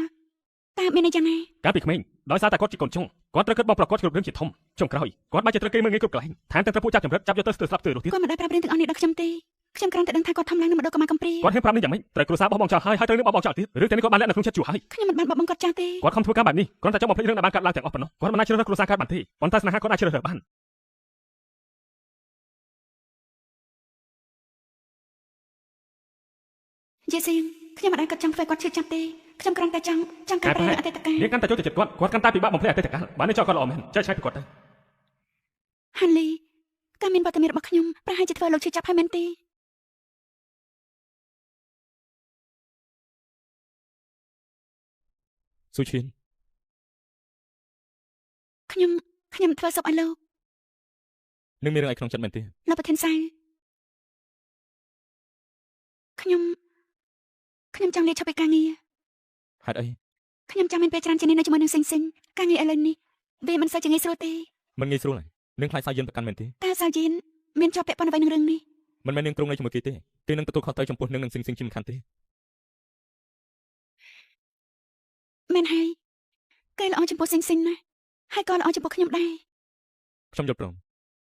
តើមានន័យយ៉ាងណា កាលពីក្មេងដោយសារតែគាត់ជាកូនចុងគាត់ត្រូវគិតបងប្រុសគាត់គ្រប់រឿងជាធំ ចុងក្រោយគាត់បានជាត្រូវគេមើលងាយគ្រប់កន្លែងថែមទាំងត្រូវពួកចាប់ចម្រិតចាប់យកទៅស្ទើរស្លាប់ស្ទើររស់ទៀត គាត់មិនដែលប្រាប់រឿងទាំងអស់នេះដល់ខ្ញុំទេខ្ញុំគ្រាន់តែដឹងថាគាត់ធំឡើងនឹងម្ដងកុមារកំព្រា គាត់ហ៊ានប្រាប់នេះយ៉ាងម៉េចត្រូវគ្រួសារបោះបង់ចោលហើយត្រូវនឹងបោះបង់ចោលទៀតរឿងទាំងនេះគាត់បានលាក់នៅក្នុងចិត្តជួហើយ ខ្ញុំមិនបានបបបង្កត់ចាស់ទេ គាត់ខំធ្វើការបែបនេះគ្រាន់តែចង់បំភ្លេចរឿងដែលបានកើតឡើងទាំងអស់ប៉ុណ្ណោះគាត់មិនអាចជ្រើសរើសគ្រួសារកើតបានទេប៉ុន្តែស្នេហាគាត់អាចជ្រើសរើសបាន យេសៀងខ្ញុំមិនដែលគាត់ចង់ធ្វើគាត់ឈឺចាប់ទេខ្ញុំគ្រាន់តែចង់កែប្រែអតីតកាល នាងកាន់តែចូលទៅចិត្តគាត់កាន់តែពិបាកបំភ្លេចអតីតកាលបាននេះចោលគាត់ល្អមែនចេះឆ្នៃពីគាត់ទៅ ហាន់លីការមានវត្តមានរបស់ខ្ញុំប្រហែលជាធ្វើលោកឈឺចាប់ហើយមែនទេ ស៊ូឈៀន ខ្ញុំធ្វើសពឲ្យលោក នឹងមានរឿងអីក្នុងចិត្តមែនទេ លោកប្រធានសៅខ្ញុំចង់លាឈប់ពីការងារ ហេតុអី ខ្ញុំចាំមានពេលច្រើនជាងនេះនៅជាមួយនឹងសិងសិងការងារឥឡូវនេះវាមិនសូវជាងាយស្រួលទេ មិនងាយស្រួលទេនឹងខ្លាចសាយិនប្រកាន់មែនទេ តើសាយៀនមានជាប់ពាក់ព័ន្ធអ្វីនឹងរឿងនេះ មិនមែននឹងទ្រង់នៅជាមួយគេទេគេនឹងទទួលខុសត្រូវចំពោះនឹងស៊ីងស៊ីងជាមិនខានទេ មែនហើយគេល្អចំពោះសិងសិងណាស់ហើយក៏ល្អចំពោះខ្ញុំដែរ ខ្ញុំយល់ព្រម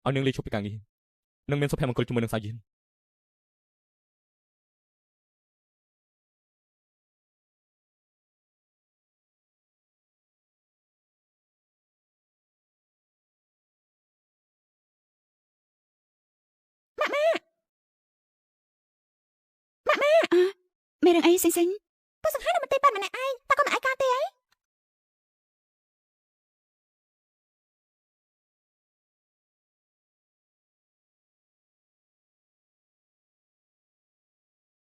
ឲ្យនឹងលាឈប់ពីការងារនឹងមានសុភមង្គលជាមួយនឹងសាយិន មានរឿងអីសិងសិងពួកសង្ហានៅមន្ទីរពេទ្យម្នាក់ឯងតើក៏មិនឯកាទេអី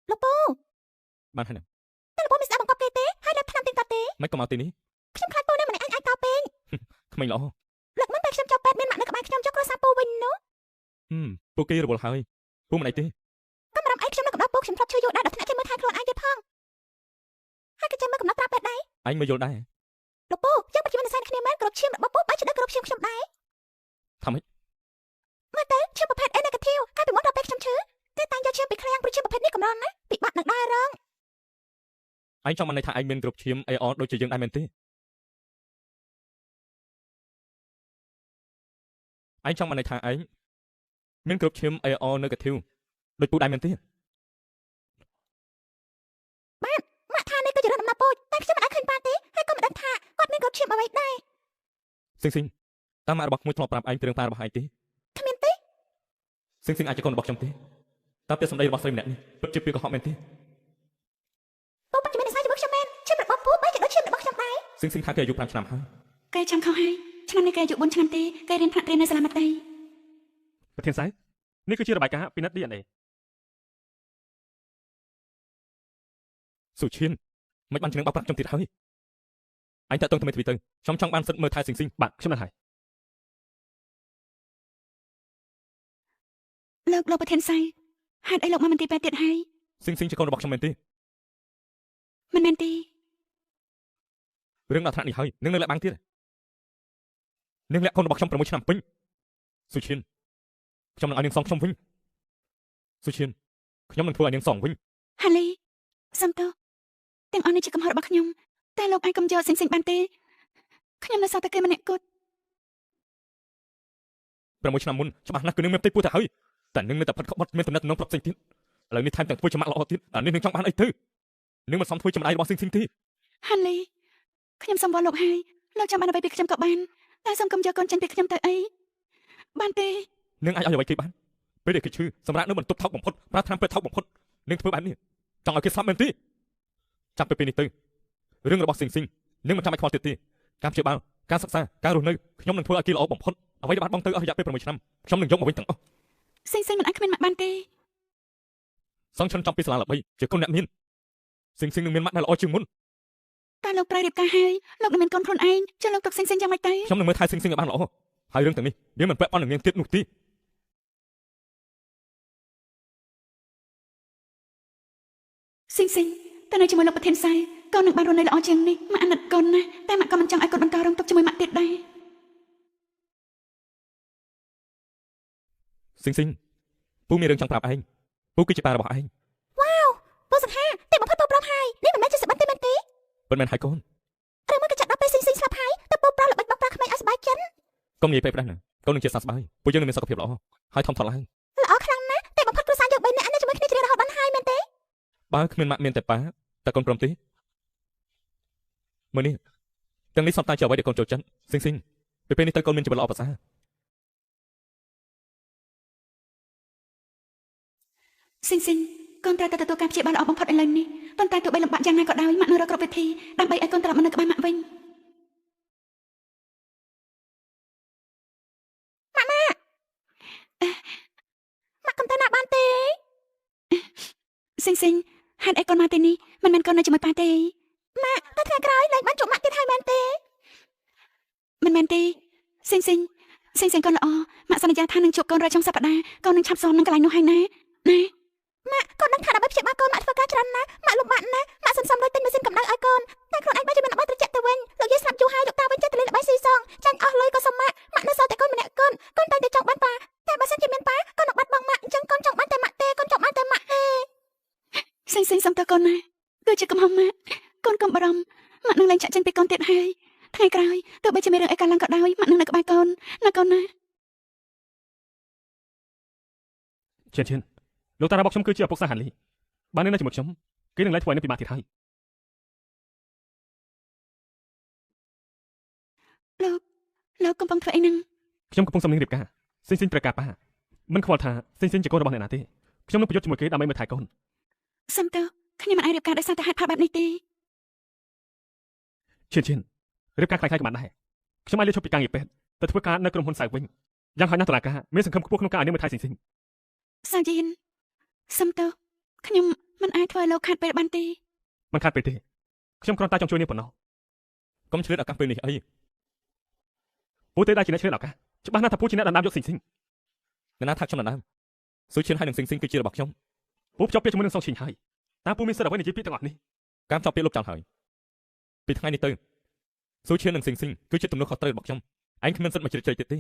លោកពូ បានហើយណា តើលោកពូមានស្ដាប់បង្កប់គេទេហើយលើថ្នាំទៀងតាត់ទេ មិនក៏មកទីនេះ ខ្ញុំខ្លាចពូនៅម្នាក់ឯងអាចតោពេក ក្មេងល្អ លោកមិនពេលខ្ញុំចូលពេទ្យមានម៉ាក់នៅក្បែរខ្ញុំចុះគ្រួសារពូវិញនោះ ពួកគេរវល់ហើយពួកមិនអីទេ កំរំអីខ្ញុំនៅកំដៅពូខ្ញុំធ្លាប់ឈឺយូរដែរដល់ថ្នាក់គេមើលថែខ្លួនឯងទៀតផងហើយក៏ចាំមើលកំណត់ប្រាប់ពេទ្យដែរ ឯងមើលយល់ដែរ លោកពូយើងពិតជាមាននិស្ស័យគ្នាមែនគ្រប់ឈាមរបស់ពូបែរជាដឹងគ្រប់ឈាមខ្ញុំដែរ ថាម៉េច មើលទៅឈាមប្រភេទ A negative កាលពីមុនដល់ពេលខ្ញុំឈឺគេតែងយកឈាមពីឃ្លាំងព្រោះឈាមប្រភេទនេះកម្រណាស់ពិបាកនឹងដែររង ឯងចង់បានន័យថាឯងមានគ្រប់ឈាម AR ដូចជាយើងដែរមែនទេឯងចង់បានន័យថាឯងមានគ្រប់ឈាម AR negative ដូចពូដែរមែនទេ ម៉ាក់ថានេះគឺជារឿងដំណើរពូជតែខ្ញុំមិនអាចឃើញបានទេហើយក៏មិនដឹងថាគាត់មានគ្រប់ឈាមអ្វីដែរ ស៊ីងស៊ីងតាមម៉ាក់របស់ខ្ញុំធ្លាប់ប្រាប់ឯងពីរឿងប៉ារបស់ឯងទេ គ្មានទេ ស៊ីងស៊ីងអាចជាកូនរបស់ខ្ញុំទេតាមពាក្យសម្ដីរបស់ស្រីម្នាក់នេះពិតជាពីកុហកមែនទេ ពូពិតជាមាននិស្ស័យជាមួយខ្ញុំមែនឈាមរបស់ពូបែរជាដូចឈាមរបស់ខ្ញុំដែរ ស៊ីងស៊ីងថាគេអាយុ5ឆ្នាំហើយ គេចាំខុសហើយឆ្នាំនេះគេអាយុ4ឆ្នាំទេគេរៀនថ្នាក់រៀននៅសាលាមត្តេយ្យ ប្រធានសៅនេះគឺជារបាយការណ៍ពិនិត្យ DNA ស៊ូឈៀនមិនបានជានឹងបោកប្រាស់ខ្ញុំទៀតហើយឯងតាក់ទងទៅមេទ្វីទៅខ្ញុំចង់បានសិទ្ធិមើលថែស៊ីងស៊ីង បាទខ្ញុំនឹងហើយ លោកប្រធានសៅហេតុអីលោកមកមន្ទីរពេទ្យទៀតហើយ ស៊ីងស៊ីងជាកូនរបស់ខ្ញុំមែនទេ មិនមែនទេ រឿងដល់ថ្នាក់នេះហើយនឹងលាក់បាំងទៀតនឹងលាក់កូនរបស់ខ្ញុំ6ឆ្នាំពេញស៊ូឈៀនខ្ញុំនឹងឲ្យនាងសងខ្ញុំវិញស៊ូឈៀនខ្ញុំនឹងធ្វើឲ្យនាងសងវិញ ហាលីសំទោសទាំងអស់នេះជាកំហុសរបស់ខ្ញុំតែលោកអាចកុំយកសិងបានទេខ្ញុំនៅសល់តែគេម្នាក់គត់ 6ឆ្នាំមុនច្បាស់ណាស់គឺនឹងមានផ្ទៃពោះទៅហើយតែនឹងនៅតែផិតក្បត់មានតំណែងតំណងប្រាប់ផ្សេងទៀតឥឡូវនេះថែមទាំងធ្វើចំម៉ាក់ល្អទៀតអានេះនឹងចង់បានអីទៅនឹងមិនសមធ្វើចំណាយរបស់ស៊ីងស៊ីងទេ ហាលីខ្ញុំសូមវល់លោកហើយលោកចាំបានអ្វីពីខ្ញុំក៏បានតែសូមកុំយកកូនចេញពីខ្ញុំទៅអីបានទេ នឹងអាចឲ្យអ្វីគេបានពេលដែលគេឈឺសម្រាប់នៅបន្ទប់ថោកបំផុតប្រាថ្នាពេលថោកបំផុតនឹងធ្វើបែបនេះចង់ឲ្យគេស្លាប់មែនទេចាប់ពីពេលនេះទៅរឿងរបស់ស៊ីងស៊ីងនឹងមិនចាំឲ្យខ្វល់ទៀតទេការព្យាបាលការសិក្សាការរស់នៅខ្ញុំនឹងធ្វើឲ្យគេល្អបំផុតអ្វីដែលបានបងទៅអស់រយៈពេល6ឆ្នាំខ្ញុំនឹងយកមកវិញទាំងអស់ សិងមិនអាចគ្មានម៉ាក់បានទេស ង្ឈិនចំពីសាលាល្បីជាកូនអ្នកមានស៊ីងស៊ីងនឹងមានម៉ាក់ដែលល្អជាងមុន តែលោកត្រូវរៀបការហើយលោកនឹងមានកូនខ្លួនឯងចុះលោកទុកសិងយ៉ាងម៉េចទៅ ខ្ញុំនឹងមើលថែស៊ីងស៊ីងឲ្យបានល្អហើយរឿងទាំងនេះវាមិនពាក់ព័ន្ធនឹងនាងទៀតនោះទេ សិងតើនៅជាមួយលោកប្រធានសៅកូននឹងបានរស់នៅល្អជាងនេះម៉ាក់អាណិតកូនណាស់តែម៉ាក់ក៏មិនចង់ឲ្យកូនបន្តរងទុក្ខជាមួយម៉ាក់ទៀតដែរ ស៊ីងស៊ីងពូមានរឿងចង់ប្រាប់ឯងពូគឺជាប៉ារបស់ឯង វ៉ាវពូសង្ហាតែបំផុតពូប្រាប់ហើយនេះមិនមែនជាសបិនទេមែនទេ ប៉ុន្មានហើយកូន ឬមកក៏ចាក់ដល់ពេលសិងស្លាប់ហើយតែពូប្រាប់ល្បិចបោកប្រាស់ក្មេងឲ្យស្បែកចិន ក កុំនិយាយពេកផ្ដេសណាកូននឹងជាសះស្បើយពួកយើងនឹងមានសុខភាពល្អហើយធំធាត់ឡើង ល្អខ្លាំងណាស់តែបំផុតគ្រួសារយើង3នាក់នៅជាមួយគ្នាជ្រាបរហូតបានហើយមែនទេ បើគ្មានម៉ាក់មានតែប៉ាតែកូនព្រមទេមើលនេះទាំងនេះសុទ្ធតែជាអ្វីដែលកូនចូលចិត្តស៊ីងស៊ីងពេលនេះទៅកូនមានជីវិតល្អប្រសើរ ស៊ីងស៊ីងកូនត្រូវតែទទួលការព្យាបាលល្អបំផុតឥឡូវនេះប៉ុន្តែទោះបីលំបាកយ៉ាងណាក៏ដោយម៉ាក់នឹងរកគ្រប់វិធីដើម្បីឲ្យកូនត្រឡប់មកនៅក្បែរម៉ាក់វិញម៉ាក់កុំទៅណាបានទេស៊ីងស៊ីងហេតុអីកូនមកទីនេះមិនមែនកូននៅជាមួយប៉ាទេម៉ាក់តែថ្ងៃក្រោយលែងបានជួបម៉ាក់ទៀតហើយមែនទេមិនមែនទេស៊ីងស៊ីងស៊ីងស៊ីងកូនល្អម៉ាក់សន្យាថានឹងជួបកូនរាល់ចុងសប្តាហ៍កូននឹងឆាប់សូមនឹងកន្លែងនោះហើយណាម៉ាក់កូនដឹងថាដើម្បីព្យាបាលកូនម៉ាក់ធ្វើការច្រើនណាស់ម៉ាក់លំបាកណាស់ម៉ាក់សន្សំលុយទិញម៉ាស៊ីនកម្ដៅឲ្យកូនតែខ្លួនឯងបានជាមានរបស់ត្រជាក់ទៅវិញលោកយាយស្លាប់យូរហើយលោកតាវិញចេះតែលេងល្បែងស៊ីសងចាញ់អស់លុយក៏សុំម៉ាក់នៅសល់តែកូនម្នាក់កូនតែងតែចង់បានប៉ាតែបើសិនជាមានប៉ាកូននឹងបាត់បង់ម៉ាក់អញ្ចឹងកូនចង់បានតែម៉ាក់ទេកូនចង់បានតែម៉ាក់ទេស៊ីងស៊ីងសុំតើកូនណាគឺជាកំហុសម៉ាក់កូនកុំបារម្ភម៉ាក់នឹងលែងចាក់ចេញពីកូនទៀតហើយថ្ងៃក្រោយទោះបីជាមានរឿងអីកើតឡើងក៏ដោយម៉ាក់នឹងនៅក្បែរកូនណាកូនណា ឈិនលោកតារបស់ខ្ញុំគឺជាឪពុកសាហានលីបាននៅជាមួយខ្ញុំគេនឹងលែងធ្វើឲ្យនៅពិបាកទៀតហើយ លោកកំពុងធ្វើអីហ្នឹង ខ្ញុំកំពុងសំលេងរៀបការស៊ីងស៊ីងត្រូវការប៉ាមិនខ្វល់ថាស៊ីងស៊ីងជាកូនរបស់អ្នកណាទេខ្ញុំនឹងប្រយុទ្ធជាមួយគេដើម្បីមើលថែកូន សុំតើខ្ញុំមិនអាចរៀបការដោយសារតែហេតុផលបែបនេះទេ ឈិនរៀបការខ្លាំងៗក៏បានដែរខ្ញុំអាចលាឈប់ពីការងារពេទ្យទៅធ្វើការនៅក្រុមហ៊ុនសៅវិញយ៉ាងហោចណាស់តុលាការមានសង្ឃឹមខ្ពស់ក្នុងការឲ្យនាងមើលថែស៊ីងស៊ីង សាជីនសុំតើខ្ញុំមិនអាចធ្វើឲ្យលោកខាត់ពេលបានទេ មិនខាត់ពេលទេខ្ញុំគ្រាន់តែចង់ជួយនាងប៉ុណ្ណោះ កុំឆ្លៀតឱកាសពេលនេះអី ពូទេដែលជាអ្នកឆ្លៀតឱកាសច្បាស់ណាស់ថាពូជាអ្នកដណ្ដើមយកស៊ីងស៊ីង អ្នកណាថាខ្ញុំដណ្ដើមស៊ុយឈៀនហើយនឹងស៊ីងស៊ីងគឺជារបស់ខ្ញុំ ពូភ្ជាប់ពាក្យជាមួយនឹងសុងឈីងហើយតើពូមានសិទ្ធិអ្វីនិយាយពាក្យទាំងអស់នេះ ការភ្ជាប់ពាក្យលុបចោលហើយពីថ្ងៃនេះទៅស៊ុយឈៀននិងស៊ីងស៊ីងគឺជាទំនួលខុសត្រូវរបស់ខ្ញុំឯងគ្មានសិទ្ធិមកជ្រៀតជ្រែកទៀតទេ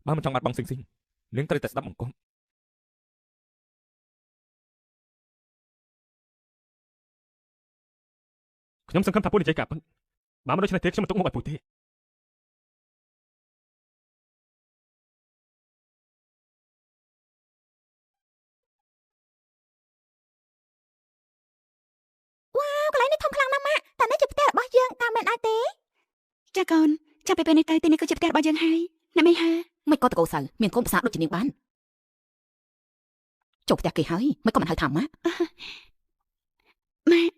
បើមិនចង់បាត់បង់ស៊ីងស៊ីងនាងត្រូវតែស្ដាប់បង្គាប់ ខ្ញុំសង្ឃឹមថាពូនិយាយការពិតបើមិនដូច្នេះទេខ្ញុំមិនទុកមុខឲ្យពូទេ កន្លែងនេះធំខ្លាំងណាស់ម៉ាក់តែនេះជាផ្ទះរបស់យើងតាមមែនអាចទេចាកូនចាំពេលនេះទៅទីនេះគឺជាផ្ទះរបស់យើងហើយអ្នកមីហើ មិនក៏តកោសៅមានកូនប្រសាដូចជានាងបានចូលផ្ទះគេហើយមិនក៏មិនហៅថាម៉ាក់ ម៉ាក់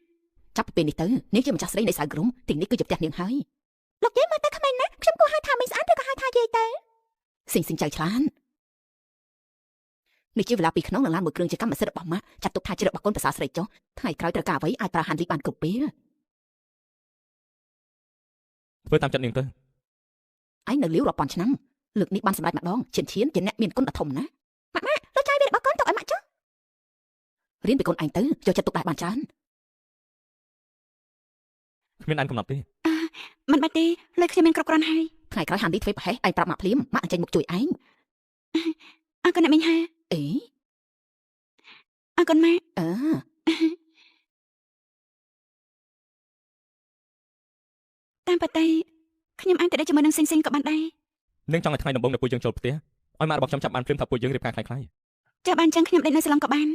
ចាប់ពីពេលនេះទៅនាងជាម្ចាស់ស្រីនៃសៅក្រុមទីនេះគឺជាផ្ទះនាងហើយ លោកយាយមើលទៅក្មេងណាស់ខ្ញុំគួរហៅថាមីងស្អាតឬក៏ហៅថាយាយទៅ ស៊ីងស៊ីងចៅឆ្លាននេះជាเวลาពីក្នុងនឹងឡានមួយគ្រឿងជាកម្មសិទ្ធិរបស់ម៉ាក់ចាត់ទុកថាជារបស់កូនប្រសាស្រីចុះថ្ងៃក្រោយត្រូវការអ្វីអាចប្រើហាន់លីបានគ្រប់ពេល ធ្វើតាមចិត្តនាងទៅ ឯងនៅលាវរាប់ពាន់ឆ្នាំលើកនេះបានសម្រេចម្ដងឈៀនជាអ្នកមានគុណដ៏ធំណាស់ លោកចាយវារបស់កូនទុកឲ្យម៉ាក់ចុះ រៀនពីកូនឯងទៅយកចិត្តទុកដាក់បានច្រើន គ្មានអញកំណត់ទេ មិនបាច់ទេលើខ្ញុំមានគ្រប់គ្រាន់ហើយ ថ្ងៃក្រោយហាន់លីធ្វើប្រហែសឯងប្រាប់ម៉ាក់ភ្លាមម៉ាក់ចេញមុខជួយឯង អរគុណអ្នកមីងហើ អេ អរគុណម៉ាក់ អឺ តាមពិតទៅខ្ញុំអាចទៅដែរជាមួយនឹងស៊ីងស៊ីងក៏បានដែរ នាងចង់ឲ្យថ្ងៃដំបូងដែលពួកយើងចូលផ្ទះឲ្យម៉ាក់របស់ខ្ញុំចាប់បានព្រមថាពួកយើងរៀបការខ្លាំងៗ ចាបានចឹងខ្ញុំដេកនៅសាឡុងក៏បាន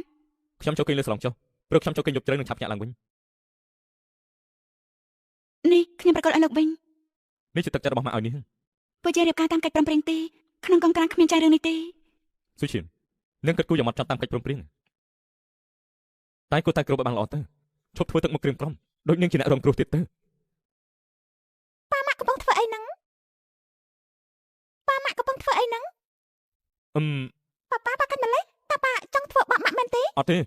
ខ្ញុំចូលគេងលើសាឡុងចុះព្រោះខ្ញុំចូលគេងយប់ជ្រៅនឹងឆាប់ញាក់ឡើងវិញ នេះខ្ញុំប្រកល់ឲ្យលោកវិញ នេះជាទឹកចិត្តរបស់ម៉ាក់ឲ្យនាង ពួកជារៀបការតាមកិច្ចព្រមព្រៀងទេក្នុងកងក្រាំងគ្មានចែករឿងនេះទេ ស៊ុយឈៀននាងគិតគូរយ៉ាងម៉ត់ចត់តាមកិច្ចព្រមព្រៀងតែគួរតែគ្រប់ឲ្យបានល្អទៅឈប់ធ្វើទឹកមុខគ្រឿងក្រំដូចនាងជាអ្នករងគ្រោះទៀតទៅ ប៉ាម៉ាក់កំពុងធ្វើអីហ្នឹងប៉ាម៉ាក់កំពុងធ្វើអីហ្នឹង ប៉ាកាច់ម្លេះតើប៉ាចង់ធ្វើបាក់ម៉ាក់មែនទេ អត់ទេ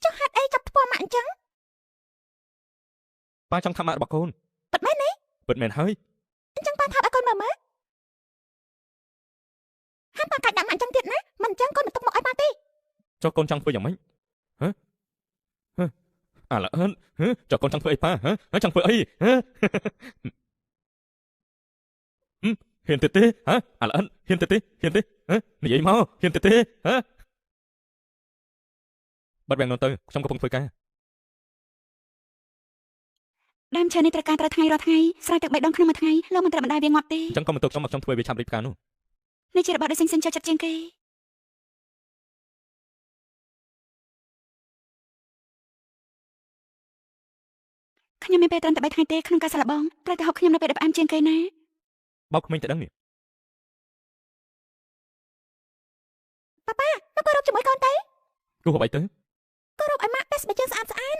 ចុះហេតុអីចាប់ធ្វើម៉ាក់អញ្ចឹង ប៉ាចង់ថាម៉ាក់របស់កូន ពិតមែនទេ ពិតមែនហើយ អញ្ចឹងប៉ាថាឲ្យកូនមើលមើលហាត់ប៉ាកាច់ដាក់ម៉ាក់អញ្ចឹងទៀតណាមិនអញ្ចឹងកូនមិនទុកមកឲ្យប៉ាទេ ចុះកូនចង់ធ្វើយ៉ាងម៉េចហ៎អាឡអើនចុះកូនចង់ធ្វើអីប៉ាចង់ធ្វើអីហ៊ានទៅទេអាឡអើនហ៊ានទៅទេនិយាយមកហ៊ានទៅទេបាត់វាំងនោះទៅខ្ញុំកំពុងធ្វើការ ដើមឈើនេះត្រូវការត្រូវថ្ងៃរាល់ថ្ងៃស្រោចទឹក3 ដងក្នុងមួយថ្ងៃលោកមិនត្រូវបណ្ដាវាងាប់ទេ អញ្ចឹងក៏មិនទុកខ្ញុំមកខ្ញុំធ្វើវាឆាប់រីកផ្កានោះ នេះជារបស់ដែលសិនចូលចិត្តជាងគេខ្ញុំមានពេលត្រឹមតែ3ថ្ងៃទេក្នុងការសាកល្បងត្រូវតែហូបខ្ញុំនៅពេលដែលផ្អែមជាងគេណា បោកក្មេងតែដឹងនេះ មកគោរពជាមួយកូនទៅ គូហូបអីទៅ គោរពឲ្យម៉ាក់បេះស្បែកជើងស្អាត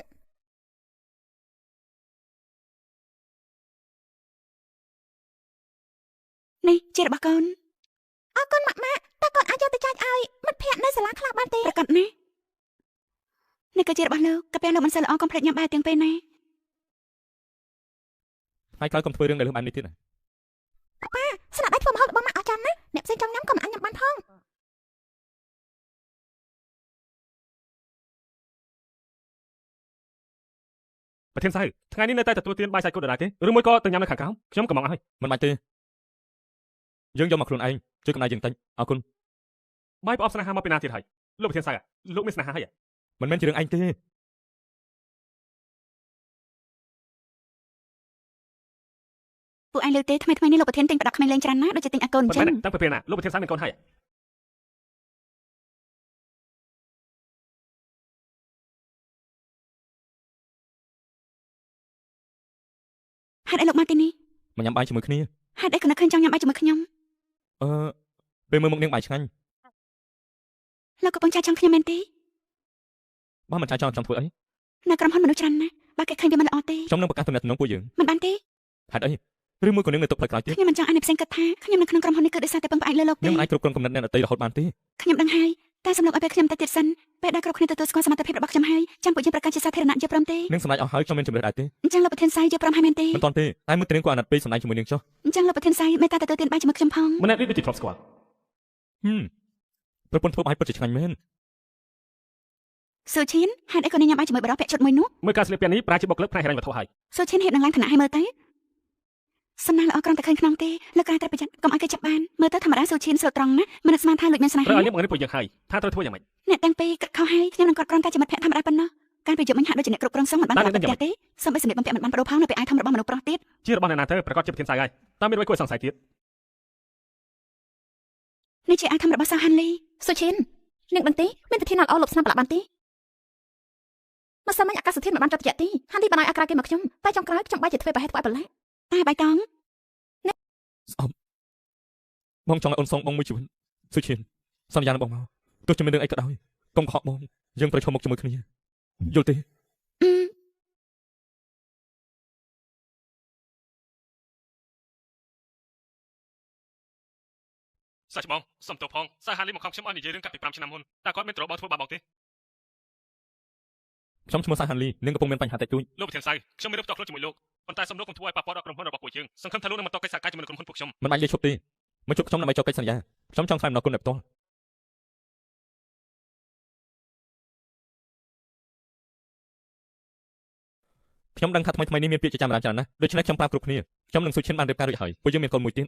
នេះជារបស់កូនអរគុណម៉ាក់តើកូនអាចយកទៅចែកឲ្យមិត្តភ័ក្តិនៅសាលាខ្លះបានទេប្រកាសណានេះគឺជារបស់លោកកាពះលោកមិនសូវល្អកុំភ្លេចញ៉ាំបាយទាំងពេលណា ថ្ងៃក្រោយកុំធ្វើរឿងដែលលើសបែបនេះទៀតណា ស្នាដៃធ្វើម្ហូបរបស់ម៉ាក់អស់ចាំណាអ្នកផ្សេងចង់ញ៉ាំក៏មិនអាចញ៉ាំបានផង ប្រធានសៅថ្ងៃនេះនៅតែទទួលទានបាយសាច់គោដដែលទេឬមួយក៏ទៅញ៉ាំនៅខាងក្រោមខ្ញុំក៏មកឲ្យ មិនបាច់ទេយើងយកមកខ្លួនឯងជួយកំដៅយើងតិចអរគុណ បាយប្រអប់ស្នេហាមកពីណាទៀតហើយលោកប្រធានសៅលោកមានស្នេហាហើយ មិនមែនជារឿងឯងទេ ពួកឯងលើទេថ្មីនេះលោកប្រធានទិញប្រដាប់ក្មេងលេងច្រើនណាស់ដូចជាទិញឲ្យកូនអញ្ចឹង តាំងពីពេលណាលោកប្រធានសៅមានកូនហើយ ហេតុអីលោកមកទីនេះ មកញ៉ាំបាយជាមួយគ្នា ហេតុអីក៏នៅឃើញចង់ញ៉ាំបាយជាមួយខ្ញុំ ពេលមើលមុខនាងបាយឆ្ងាញ់ លោកកំពុងចាចង់ខ្ញុំមែនទេ បើមិនចាចង់ធ្វើអី នៅក្រុមហ៊ុនមនុស្សច្រើនណាស់បើគេឃើញវាមិនល្អទេ ខ្ញុំនឹងប្រកាសទំនាក់ទំនងពួកយើង មិនបានទេ ហេតុអីឬមួយក៏នាងនៅទុកផ្លូវក្រោយទៀត ខ្ញុំមិនចង់ឲ្យអ្នកផ្សេងគិតថាខ្ញុំនៅក្នុងក្រុមហ៊ុននេះគឺដោយសារតែពឹងផ្អែកលើលោកទេ នាងមិនអាចគ្រប់គ្រងគំនិតអ្នកដទៃរហូតបានទេ ខ្ញុំដឹងហើយតែសំឡេងឲ្យពេលខ្ញុំទៅទៀតសិនពេលដែលគ្រប់គ្នាទទួលស្គាល់សមត្ថភាពរបស់ខ្ញុំហើយចាំពួកយើងប្រកាសជាសាធារណៈយល់ព្រមទេ នាងសម្រេចអស់ហើយខ្ញុំមានជំរឿនដែរទេ អញ្ចឹងលោកប្រធានសៃយល់ព្រមហើយមែនទេ មិនទាន់ទេតែមើលទៅនាងក៏អាណិតពេកសម្ដែងជាមួយនាងចុះ អញ្ចឹងលោកប្រធានសៃមេត្តាទទួលទានបាយជាមួយខ្ញុំផង ម្នាក់នេះដូចជាធ្លាប់ស្គាល់ ប្រពន្ធធ្វើបាយពិតជាឆ្ងាញ់មែន ស៊ូឈៀនហេតុអីក៏ញ៉ាំបាយជាមួយបរិបទពាក់ឈុតមួយនោះ មើលការស្លៀកពាក់នេះប្រាជាបុគ្គលិកផ្នែកហិរញ្ញវត្ថុហើយ ស៊ូឈៀនហេតុនឹងឡើងឋានៈឲ្យមើលទៅសំណាងល្អក្រំតែឃើញខ្នងទេលើកក្រៅត្រូវប្រយ័ត្នកុំឲ្យគេចាប់បានមើលទៅធម្មតាស៊ូឈៀនស្រួលត្រង់ណាមិននឹកស្មានថាលោកមានស្នេហា ត្រូវឲ្យនាងបង្រៀនពួកយើងហើយថាត្រូវធ្វើយ៉ាងម៉េច អ្នកទាំងពីរគិតខុសហើយខ្ញុំនឹងគាត់គ្រាន់តែជាមិត្តភក្តិធម្មតាប៉ុណ្ណោះការប្រយុទ្ធមិញហាក់ដូចជាអ្នកគ្រប់គ្រងសងមិនបានប្រកបប្រតិទេសូម្បីសម្លៀកបំពាក់មិនបានបដូរផងនៅពេលអាយធំរបស់មនុស្សប្រុសទៀត ជារបស់អ្នកណាទៅប្រកាសជាប្រធានសៅហើយតើមានអ្វីគួរសង្ស័យទៀត នេះជាអាយធំរបស់សាហានលី សុឈិននាងដឹងទេមានតែធានល្អលបស្នាមប្រឡាក់បានទេមកសិនមិញអាកាសធាតុមិនបានចុះត្រជាក់ទេហាន់ទីបានឲ្យអាក្រៅគេមកខ្ញុំតែចុងក្រោយខ្ញុំបាយជាធ្វើប្រហែលធ្វើឲ្យប្រឡែក តែបៃតង បងចង់ឲ្យអូនសងបងមួយជីវិតសុឈិនសន្យានឹងបងមកទោះជាមានរឿងអីក៏ដោយកុំខកបងយើងត្រូវឈប់មុខជាមួយគ្នាយល់ទេ សាច់បងសុំទោសផងសាហាលីមកខំខ្ញុំអត់និយាយរឿងកាត់ពី5ឆ្នាំមុនតើគាត់មានត្រូវបងធ្វើបាបបងទេ ខ្ញុំឈ្មោះសាហានលីនាងកំពុងមានបញ្ហាតិចតួច លោកប្រធានសៅខ្ញុំមានរូបតខ្លួនជាមួយលោកប៉ុន្តែសំណួរកុំធ្វើឲ្យប៉ះពាល់ដល់ក្រុមហ៊ុនរបស់ពួកយើងសង្ឃឹមថាលោកនឹងបន្តកិច្ចសហការជាមួយក្រុមហ៊ុនពួកខ្ញុំ មិនបាច់និយាយឈប់ទេមកជួបខ្ញុំដើម្បីចុះកិច្ចសន្យាខ្ញុំចង់ថ្លែងអំណរគុណដល់ផ្ទាល់ខ្ញុំដឹងថាថ្មីនេះមានពាក្យជាចាំច្រើនណាស់ដូច្នេះខ្ញុំប្រាប់គ្រប់គ្នាខ្ញុំនឹងសុឈិនបានរៀបការរួចហើយពួកយើងមានកូនមួយទៀត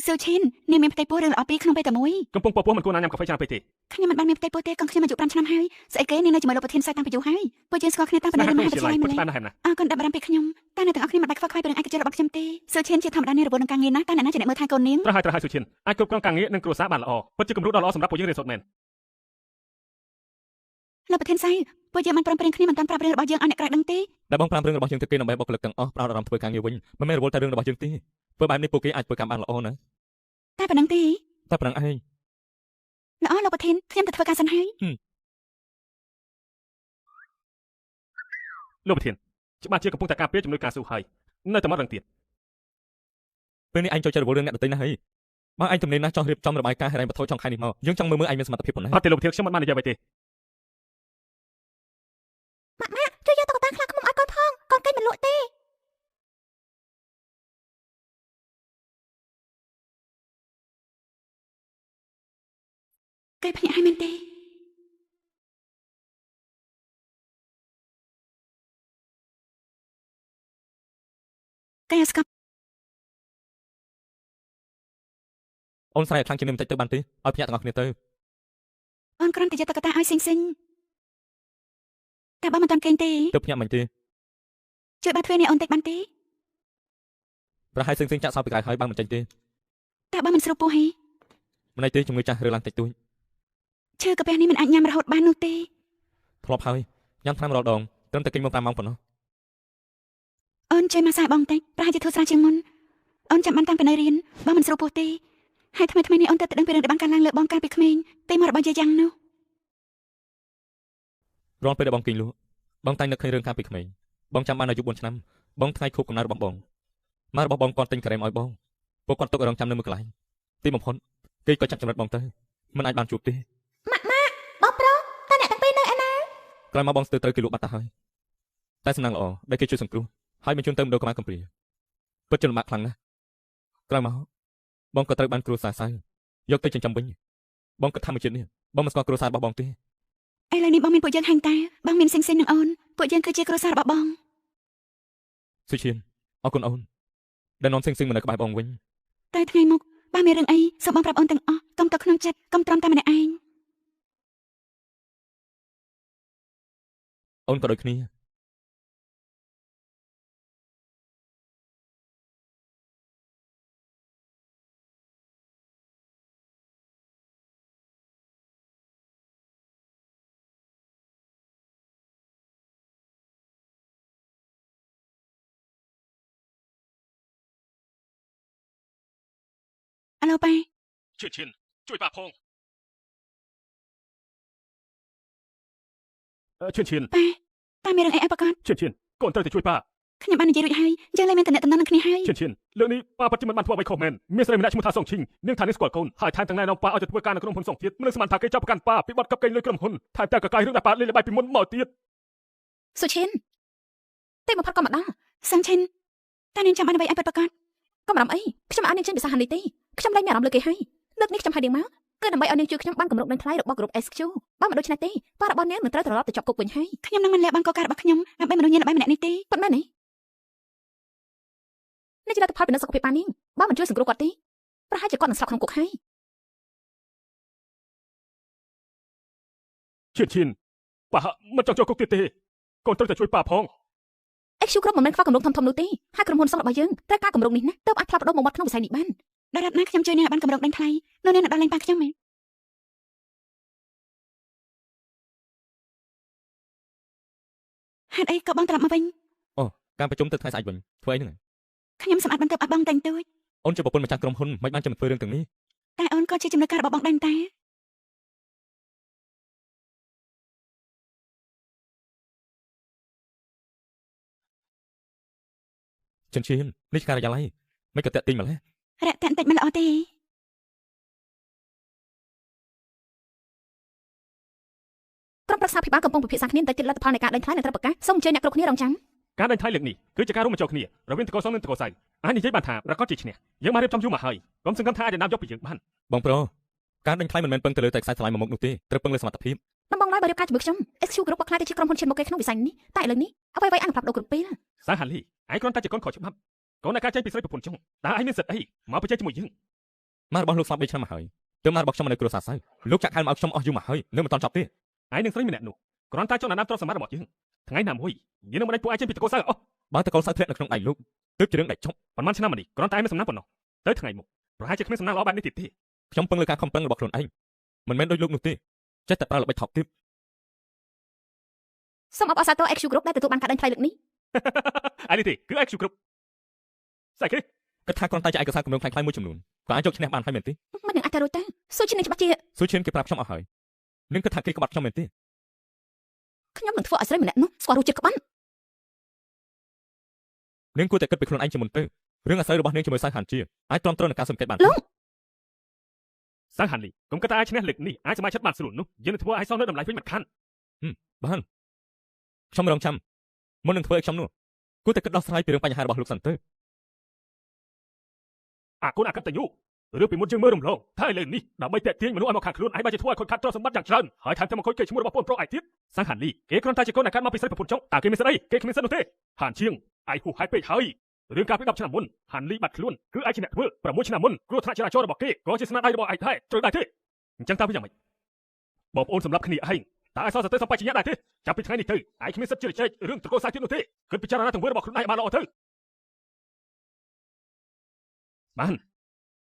ស៊ូឈៀននាងមានផ្ទៃពោះរឿងល្អពីរក្នុងពេលតែមួយ កំពុងពពោះមិនគួរណាញ៉ាំកាហ្វេច្រើនពេកទេ ខ្ញុំមិនបានមានផ្ទៃពោះទេកូនខ្ញុំអាយុ5ឆ្នាំហើយស្អីគេនាងនៅជាមួយលោកប្រធានសៃតាំងពីយូរហើយពួកយើងស្គាល់គ្នាតាំងពីនៅមហាវិទ្យាល័យម្ល៉េះ តាមណាស់ណា អរគុណដែលបារម្ភពីខ្ញុំតែអ្នកទាំងអស់គ្នាមិនបាច់ខ្វល់ខ្វាយពីរឿងឯកជនរបស់ខ្ញុំទេស៊ូឈៀនជាធម្មតានាងរវល់នឹងការងារណាស់តែអ្នកណាជាអ្នកមើលថែកូននាង ត្រូវហើយសុឈិនអាចគ្រប់គ្រងការងារនិងគ្រួសារបានល្អពិតជាគំរូដ៏ល្អសម្រាប់ពួកយើងរៀនសូត្រមែន លោកប្រធានសៃពួកយើងបានព្រមព្រៀងគ្នាមិនតាន់ប្រាប់រឿងរបស់យើងឲ្យអ្នកក្រៅដឹងទេ ដែលបងប្រាប់រឿងរបស់យើងទៅគេដើម្បីបុគ្គលិកទាំងអស់ផ្ដោតអារម្មណ៍ធ្វើការងារវិញមិនមែនរវល់តែរឿងរបស់យើងទេធ្វើបែបនេះពួកគេអាចធ្វើការបានល្អណាស់ តែប៉ុណ្ណឹងទេ តែប៉ុណ្ណឹងឯង ល្អលោកប្រធានខ្ញុំទៅធ្វើការសិនហើយ លោកប្រធានច្បាស់ជាកំពុងតែការពារជំនួយការស៊ូហើយនៅតែមករឿងទៀត ពេលនេះឯងចូលចិត្តរវល់រឿងអ្នកដទៃណាស់ហើយបើឯងទំនេរណាស់ចង់រៀបចំរបាយការណ៍ហិរញ្ញវត្ថុចុងខែនេះមកយើងចង់មើលឯងមានសមត្ថភាពប៉ុណ្ណា អត់ទេលោកប្រធានខ្ញុំមិនបាននិយាយអ្វីទេ ជួយយកតុក្កតាខ្លាឃ្មុំឲ្យកូនផងកូនគេមិនលក់ទេគេភ្ញាក់ឲ្យមែនទេគេស្កប់ អូនស្រែកខ្លាំងជាងនេះបន្តិចទៅបានទេឲ្យភ្ញាក់ទាំងអស់គ្នាទៅ អូនគ្រាន់តែយកតុក្កតាឲ្យសិញតែបើមិនតាន់គេងទេ ទៅភ្ញាក់មិនទេ ជួយបាត់ធ្វើនេះអូនតិចបានទេ ប្រហែលសិងចាក់សោពីក្រៅហើយបើមិនចេញទេ តែបើមិនស្រួលពោះហី មិនអីទេជំងឺចាស់រើឡើងតិចតួច ឈើកាពះនេះមិនអាចញ៉ាំរហូតបាននោះទេ ធ្លាប់ហើយញ៉ាំថ្នាំរាល់ដងត្រឹមតែគេងមក5ម៉ោងប៉ុណ្ណោះ អូនជួយមកសាយបងតិចប្រហែលជាធូរស្រាលជាងមុនអូនចាំបានតាំងពីនៅរៀនបងមិនស្រួលពោះទេហើយថ្មីៗនេះអូនទៅដឹងពីរឿងដែលបានកើតឡើងលើបងកាលពីក្មេងពេលមករបស់យាយយ៉ាងនោះ រាល់ពេលដែលបងគេងលក់បងតែងនឹកឃើញរឿងកាលពីក្មេងបងចាំបានអាយុ4ឆ្នាំបងថ្ងៃខួបកំណើតរបស់បងម៉ែរបស់បងគាត់ទិញការ៉េមឲ្យបងពួកគាត់ទុករងចាំនៅមួយកន្លែងទីបំផុតគេក៏ចាប់ចំណិតបងទៅមិនអាចបានជួបទេ ម៉ាក់បងប្រុសតើអ្នកទាំងពីរនៅឯណា ក្រោយមកបងស្ទើរត្រូវគេលក់បាត់ទៅហើយតែសំណាងល្អដែលគេជួយសង្គ្រោះហើយបញ្ជូនទៅមណ្ឌលកម្មាកំព្រាពិតជាលំបាកខ្លាំងណាស់ក្រោយមកបងក៏ត្រូវបានគ្រួសារសៅយកទៅចិញ្ចឹមវិញបងគិតថាមួយជាតិនេះបងមិនស្គាល់គ្រួសាររបស់បងទេ ឥឡូវនេះបងមានពួកយើងហាញតាបងមានសិងនឹងអូនពួកយើងគឺជាគ្រួសាររបស់បង សុឈៀនអរគុណអូនដែលនាំសិងមកនៅក្បែរបងវិញ តែថ្ងៃមុខបើមានរឿងអីសូមបងប្រាប់អូនទាំងអស់កុំទៅក្នុងចិត្តកុំទ្រាំតែម្នាក់ឯង អូនក៏ដូចគ្នា អាឡូប៉ា ឈៀនជួយប៉ាផងឈៀន ប៉ាតើមានរឿងអីឲ្យប្រកាស ឈៀនកូនត្រូវតែជួយប៉ា ខ្ញុំបាននិយាយរួចហើយយើងលែងមានតំណែងនឹងគ្នាហើយ ឈៀនរឿងនេះប៉ាពិតជាមិនបានធ្វើអ្វីខុសមែនមានស្រីម្នាក់ឈ្មោះថាសុងឈីងនាងថានាងស្គាល់កូនហើយថែមទាំងណែនាំប៉ាឲ្យទៅធ្វើការនៅក្នុងហ៊ុនសុងទៀតមិនស្មានថាគេចាប់ប្រកាន់ប៉ាពីបទកັບកេងលុយក្រុមហ៊ុនថែមទាំងកកាយរឿងដែលប៉ាលេងល្បែងពីមុនមកទៀត សុឈិនតែបំផុតក៏មកដល់សង្ឈិនតើនាងចាំបានអ្វីឲ្យពិតប្រកាសកុំបារម្ភអីខ្ញុំអត់នាងចេញពីសាហាននេះទេខ្ញុំលែងមានអារម្មណ៍លើគេហើយលើកនេះខ្ញុំហៅនាងមកគឺដើម្បីឲ្យនាងជួយខ្ញុំបានកម្រុកនឹងថ្លៃរបស់ក្រុម SQ បើមិនដូច្នេះទេប៉ារបស់នាងនឹងត្រូវត្រឡប់ទៅជាប់គុកវិញហើយខ្ញុំនឹងមិនលះបង់កលការរបស់ខ្ញុំដើម្បីមនុស្សញៀនល្បែងម្នាក់នេះទេប៉ុន្តែនេះជាលទ្ធផលពីនៅសុខភាពប៉ានាងបើមិនជួយសង្គ្រោះគាត់ទេប្រហែលជាគាត់នឹងស្លាប់ក្នុងគុកហើយ ឈៀនប៉ាមិនចង់ចូលគុកទៀតទេកូនត្រូវតែជួយប៉ាផង SQ ក្រុមមិនមែនខ្វះកម្រុកធំៗនោះទេហើយក្រុមហ៊ុនសុខរបស់យើងត្រូវការកម្រុកនេះណាទើបអាចផ្លាស់ប្ដូរមុខមាត់ក្នុងវិស័យនេះបានដល់រាប់ណាខ្ញុំជួយនាងឲ្យបានកម្រុកដេញថ្លៃនោះនាងនឹងដល់លែងប៉ាខ្ញុំមែនហេតុអីក៏បងត្រឡប់មកវិញ អូការប្រជុំទៅថ្ងៃស្អែកវិញធ្វើអីហ្នឹង ខ្ញុំសម្អាតបន្ទប់ឲ្យបងតែងទួច អូនជាប្រពន្ធម្ចាស់ក្រុមហ៊ុនមិនបានជាមិនធ្វើរឿងទាំងនេះ តែអូនក៏ជាចំណុចការរបស់បងដែរតែ ឈៀននេះជាការិយាល័យមិនក៏តាក់ទិញម្ល៉េះ រយៈតែបន្តិចមិនល្អទេក្រុមប្រឹក្សាភិបាលកំពុងពិភាក្សាគ្នាទៅទៀតលទ្ធផលនៃការដេញថ្លៃនឹងត្រូវប្រកាសសូមអញ្ជើញអ្នកគ្រប់គ្នារងចាំ ការដេញថ្លៃលើកនេះគឺជាការរួមបញ្ចូលគ្នារវាងតកោសងនិងតកោសៅអាចនិយាយបានថាប្រកាសជាឈ្នះយើងបានរៀបចំយូរមកហើយកុំសង្ឃឹមថាអាចដំណយកពីយើងបាន បងប្រុសការដេញថ្លៃមិនមែនពឹងទៅលើតែខ្សែថ្លៃមួយមុខនោះទេត្រូវពឹងលើសមត្ថភាព ដំបងឡើយបើរៀបការជាមួយខ្ញុំ SQ គ្រប់ក៏ខ្លាចទៅជាក្រុមហ៊ុនឈានមុខគេក្នុងវិស័យនេះតែឥឡូវនេះអ្វីៗអាចនឹងផ្លាស់ប្ដូរគ្រប់ពេល សាហាលីឯងគ្រាន់តែជាកូនខុសច្បាប់កូននៃការចេញពីស្រីប្រពន្ធចុងតើឯងមានសិទ្ធិអីមកប្រជែងជាមួយយើង ម៉ែរបស់លោកស្លាប់3ឆ្នាំមកហើយទើបម៉ែរបស់ខ្ញុំមកនៅគ្រួសារសៅលោកចាក់ខែមកខ្ញុំអស់យូរមកហើយនៅមិនតាន់ចប់ទេ ឯងនឹងស្រីម្នាក់នោះគ្រាន់តែចង់ណាំទ្រព្យសម្បត្តិរបស់យើងថ្ងៃណាមួយយើងនឹងមិនដេញពួកឯងចេញពីតកោសៅអស់ បើតកូនសៅធ្លាក់នៅក្នុងដៃលោកទើបជារឿងដាច់ចប់ ប៉ុន្មានឆ្នាំមកនេះគ្រាន់តែឯងមានសំណាងប៉ុណ្ណោះទៅថ្ងៃមុខប្រហែលជាគ្មានសំណាងល្អបែបនេះទៀតទេ ខ្ញុំពឹងលើការខំប្រឹងរបស់ខ្លួនឯងមិនមែនដូចលោកនោះទេចេះតែប្រើល្បិចថោកទាប សូមអបអរសាទរ XQ គ្រប់ដែលទទួលបានការដេញថ្លៃលើកនេះ ឯនេះទេគឺឯងគ្រប់ស្អីគេ គិតថាគ្រាន់តែជាឯកសារគម្រោងខ្លាំងៗមួយចំនួនក៏អាចយកឈ្នះបានហើយមែនទេ មិននឹងអាចទៅរួចទៅសុឈិននឹងច្បាស់ជា ស៊ូឈៀនគេប្រាប់ខ្ញុំអស់ហើយនឹងគិតថាគេក្បត់ខ្ញុំមែនទេ ខ្ញុំនឹងធ្វើឲ្យស្រីម្នាក់នោះស្គាល់រសជាតិក្បត់ នាងគួរតែគិតពីខ្លួនឯងជាមុនទៅរឿងអាស្រ័យរបស់នាងជាមួយសៅហានជាអាចទ្រាំទ្រនឹងការសង្កេតបាន សាំងហាន់លីកុំគិតថាឯងឈ្នះលើកនេះអាចសមាជិកបានស្រួលនោះយើងនឹងធ្វើឲ្យសងនៅតម្លៃវិញមិនខាន បានខ្ញុំរងចាំមុននឹងធ្វើឲ្យខ្ញុំនោះគួរតែគិតដោះស្រាយពីរឿងបញ្ហារបស់លោកសិនទៅ អាកូនអកតញ្ញូរឿងពីមុនយើងមើលរំលងថាឥឡូវនេះដើម្បីតាក់ទាញមនុស្សឲ្យមកខាងខ្លួនឯងបានជាធ្វើឲ្យខូចខាតទ្រព្យសម្បត្តិយ៉ាងច្រើនហើយថែមទាំងមកខូចកេរ្តិ៍ឈ្មោះរបស់ប្អូនប្រុសឯងទៀតសាំងហាន់លីគេគ្រាន់តែជាកូនដែលកើតមកពីស្រីប្រពន្ធចុងតើគេមានសិទ្ធិអីគេគ្មានសិទ្ធិនោះទេហានជាងឯងហួសហេតុពេកហើយរឿងការពី10ឆ្នាំមុនហាន់លីបាត់ខ្លួនគឺឯងជាអ្នកធ្វើ6ឆ្នាំមុនគ្រោះថ្នាក់ចរាចរណ៍របស់គេក៏ជាស្នាដៃរបស់ឯងដែរត្រូវដែរទេអញ្ចឹងតើវាយ៉ាងម៉េចបងប្អូនសម្រាប់គ្នាឯង តែឲ្យសោះទៅសំបាយជាញ៉ាដែរទេចាប់ពីថ្ងៃនេះទៅឯងគ្មានសិទ្ធិជ្រៀតជ្រែករឿងត្រកូលសាយទៀតនោះទេគិតពិចារណាទង្វើរបស់ខ្លួនឯងបានល្អទៅបាន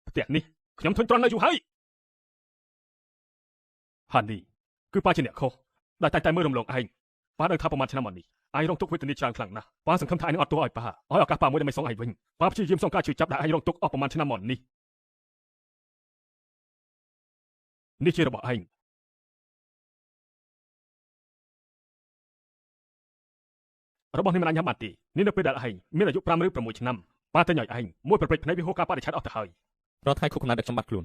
ផ្ទះនេះខ្ញុំធុញទ្រាន់នៅយូរហើយហានីគឺប៉ាជាអ្នកខុសដែលតែមើលរំលងឯងប៉ាដឹងថាប្រហែលឆ្នាំមកនេះឯងរងទុក្ខវេទនាច្រើនខ្លាំងណាស់ប៉ាសង្ឃឹមថាឯងនឹងអត់ទោសឲ្យប៉ាឲ្យឱកាសប៉ាមួយដើម្បីសងឯងវិញប៉ាព្យាយាមសងការជឿចាប់ដែលឯងរងទុក្ខអស់ប្រហែលឆ្នាំមកនេះនេះជារបស់ឯងរបស់នេះមិនអាចញ៉ាំបានទេនេះនៅពេលដែលឯងមានអាយុ5ឬ6ឆ្នាំប៉ាតែញឲ្យឯងមួយប្រព្រឹត្តភ្នែកវាហូរការបរិឆេទអស់ទៅហើយរាល់ថ្ងៃខុសកំណត់ដែលខ្ញុំបាត់ខ្លួន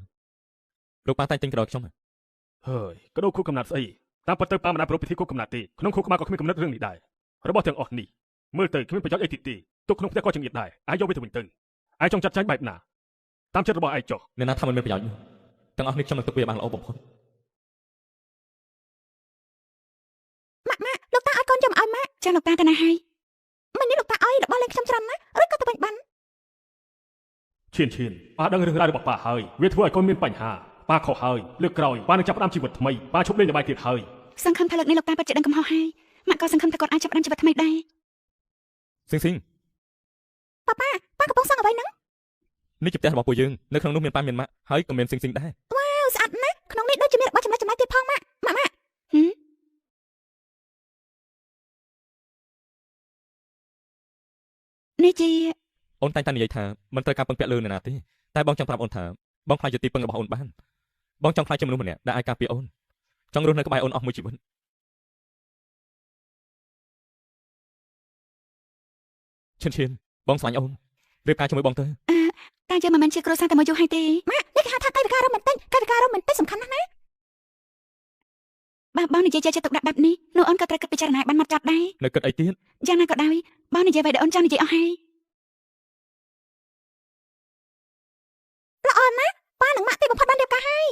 លោកប៉ាតែងទិញក្តៅខ្ញុំហើយក្តៅខុសកំណត់ស្អីតាមពិតទៅប៉ាមិនអាចប្រពៃពិធីខុសកំណត់ទេក្នុងខុសច្បាប់ក៏គ្មានកំណត់រឿងនេះដែររបស់ទាំងអស់នេះមើលទៅគ្មានប្រយោជន៍អីទៀតទេទុកក្នុងផ្ទះក៏ចង្អៀតដែរឯងយកវាទៅវិញទៅឯងចង់ចាត់ចែងបែបណាតាមចិត្តរបស់ឯងចុះអ្នកណាថាមិនមានប្រយោជន៍ទាំងអស់នេះខ្ញុំនឹងទុកវាបានល្អបំផុតម៉ាក់លោកតាឲ្យកូនចាំឲ្យម៉ាក់ចាលោកតាទៅណាហើយមិញនេះលោកតាឲ្យរបស់លេងខ្ញុំច្រើនណាស់ឬក៏ទៅវិញបានឈៀនប៉ាដឹងរឿងរ៉ាវរបស់ប៉ាហើយវាធ្វើឲ្យកូនមានបញ្ហាប៉ាខុសហើយលើកក្រោយប៉ានឹងចាប់ផ្ដើមជីវិតថ្មីប៉ាឈប់លេងល្បែងទៀតហើយសង្ឃឹមថាលើកនេះលោកតាពិតជាដឹងកំហុសហើយម៉ាក់ក៏សង្ឃឹមថាគាត់អាចចាប់ផ្ដើមជីវិតថ្មីដែរស៊ីងប៉ាកំពុងសង្ឃអ្វីហ្នឹងនេះជាផ្ទះរបស់ពួកយើងនៅក្នុងនោះមានប៉ាមានម៉ាក់ហើយក៏មានស៊ីងដែរវ៉ាវស្អាតណាស់ក្នុងនេះដូចជាមានរបស់ចំណាយទៀតផងម៉ាក់នេះជាអូនតែងតែនិយាយថាមិនត្រូវការពឹងពាក់លើអ្នកណាទេតែបងចង់ប្រាប់អូនថាបងខ្លាចជាទីពឹងរបស់អូនបានបងចង់ខ្លាចជាមនុស្សម្នាក់ដែលអាចការពារអូនចង់រស់នៅក្បែរអូនអស់មួយជីវិតឈិនបងស្លាញ់អូនរៀបការជាមួយបងទៅតែយើងមិនមែនជាគ្រួសារតែមកយូរហើយទេម៉ាក់នេះគេហៅថាកាយវិការរ៉ូមែនទិកសំខាន់ណាស់ណាបើបងនិយាយចេះទុកដាក់បែបនេះនោះអូនក៏ត្រូវគិតពិចារណាបានមកចត់ដែរនៅគិតអីទៀតយ៉ាងណាក៏ដោយបងនិយាយអ្វីដែលអូនចង់និយាយអស់ហើយល្អណាស់ប៉ានឹងម៉ាក់ទីបំផុតបានរៀបការហើយ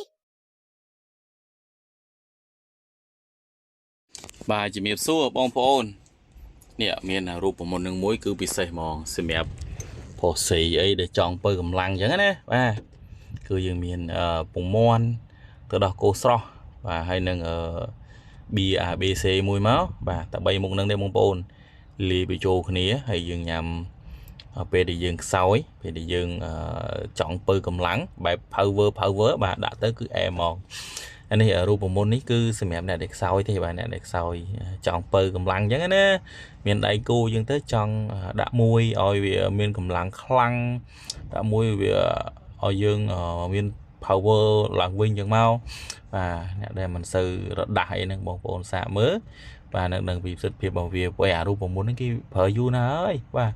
បាទជំរាបសួរបងប្អូននេះមានរូបមន្តនឹងមួយគឺពិសេសហ្មងសម្រាប់ផុសស្រីអីដែលចង់បើកម្លាំងអញ្ចឹងណាបាទគឺយើងមានពងមាន់ទៅដោះគោស្រស់បាទហើយនឹងBABC មួយមកបាទតែ3មុខហ្នឹងទេបងប្អូនលាយបញ្ចូលគ្នាហើយយើងញ៉ាំពេលដែលយើងខ្សោយពេលដែលយើងចង់បើកម្លាំងបែប power បាទដាក់ទៅគឺអែហ្មងអានេះរូបមន្តនេះគឺសម្រាប់អ្នកដែលខ្សោយទេបាទអ្នកដែលខ្សោយចង់បើកម្លាំងអញ្ចឹងណាមានដៃគូអញ្ចឹងទៅចង់ដាក់មួយឲ្យវាមានកម្លាំងខ្លាំងដាក់មួយវាឲ្យយើងមាន power ឡើងវិញអញ្ចឹងមកបាទអ្នកដែលមិនសូវរដាស់អីហ្នឹងបងប្អូនសាកមើលបាទនឹងពីប្រសិទ្ធភាពរបស់វាព្រោះអារូបមន្តហ្នឹងគេប្រើយូរណាស់ហើយបាទ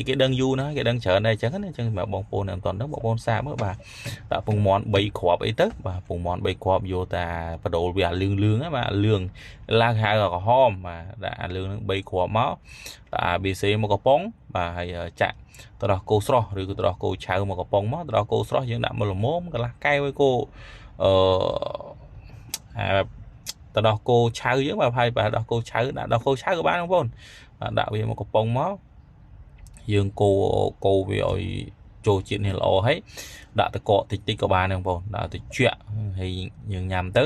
គេដឹងយូរណាស់គេដឹងច្រើនដែរអញ្ចឹងណាអញ្ចឹងបងប្អូនអត់ទាន់ដឹងបងប្អូនសាកមើលបាទដាក់ពងមាន់3គ្រាប់អីទៅបាទពងមាន់3គ្រាប់យកតាបដូលវាលឿងហ្នឹងបាទលឿងឡើងហៅក្រហមបាទដាក់អាលឿងហ្នឹង3គ្រាប់មកដាក់ ABC មកកំប៉ុងបាទហើយចាក់ទៅដោះគោស្រស់ឬក៏ទៅដោះគោឆៅមកកំប៉ុងមកទៅដោះគោស្រស់យើងដាក់មកល្មមកន្លះកែវឲ្យគោទៅដោះគោឆៅយើងបាទហើយបាទដោះគោឆៅដាក់ដោះគោឆៅក៏បានបងប្អូនដាក់វាមកកំប៉ុងមកយើងគោវាឲ្យចូលជាតិនេះល្អហើយដាក់ទឹកកកតិចក៏បានដែរបងប្អូនដាក់ទៅជក់ហើយយើងញ៉ាំទៅ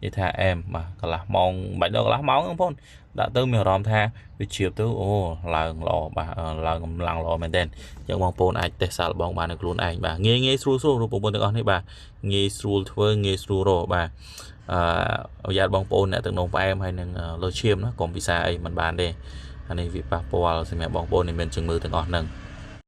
និយាយថាអែមបាទកន្លះម៉ោងបាច់ដល់កន្លះម៉ោងបងប្អូនដាក់ទៅមានអារម្មណ៍ថាវាជ្រាបទៅអូឡើងល្អបាទឡើងកម្លាំងល្អមែនទែនអញ្ចឹងបងប្អូនអាចតេស្តសាកល្បងបាននៅខ្លួនឯងបាទងាយស្រួលរូបមន្តទាំងអស់នេះបាទងាយស្រួលធ្វើងាយស្រួលរកបាទអញ្ញាតបងប្អូនអ្នកទឹកនោមផ្អែមហើយនឹងលោឈាមណាកុំពិសាអីមិនបានទេអានេះវាប៉ះពាល់សម្រាប់បងប្អូនដែលមានជំងឺទាំងអស់ហ្នឹង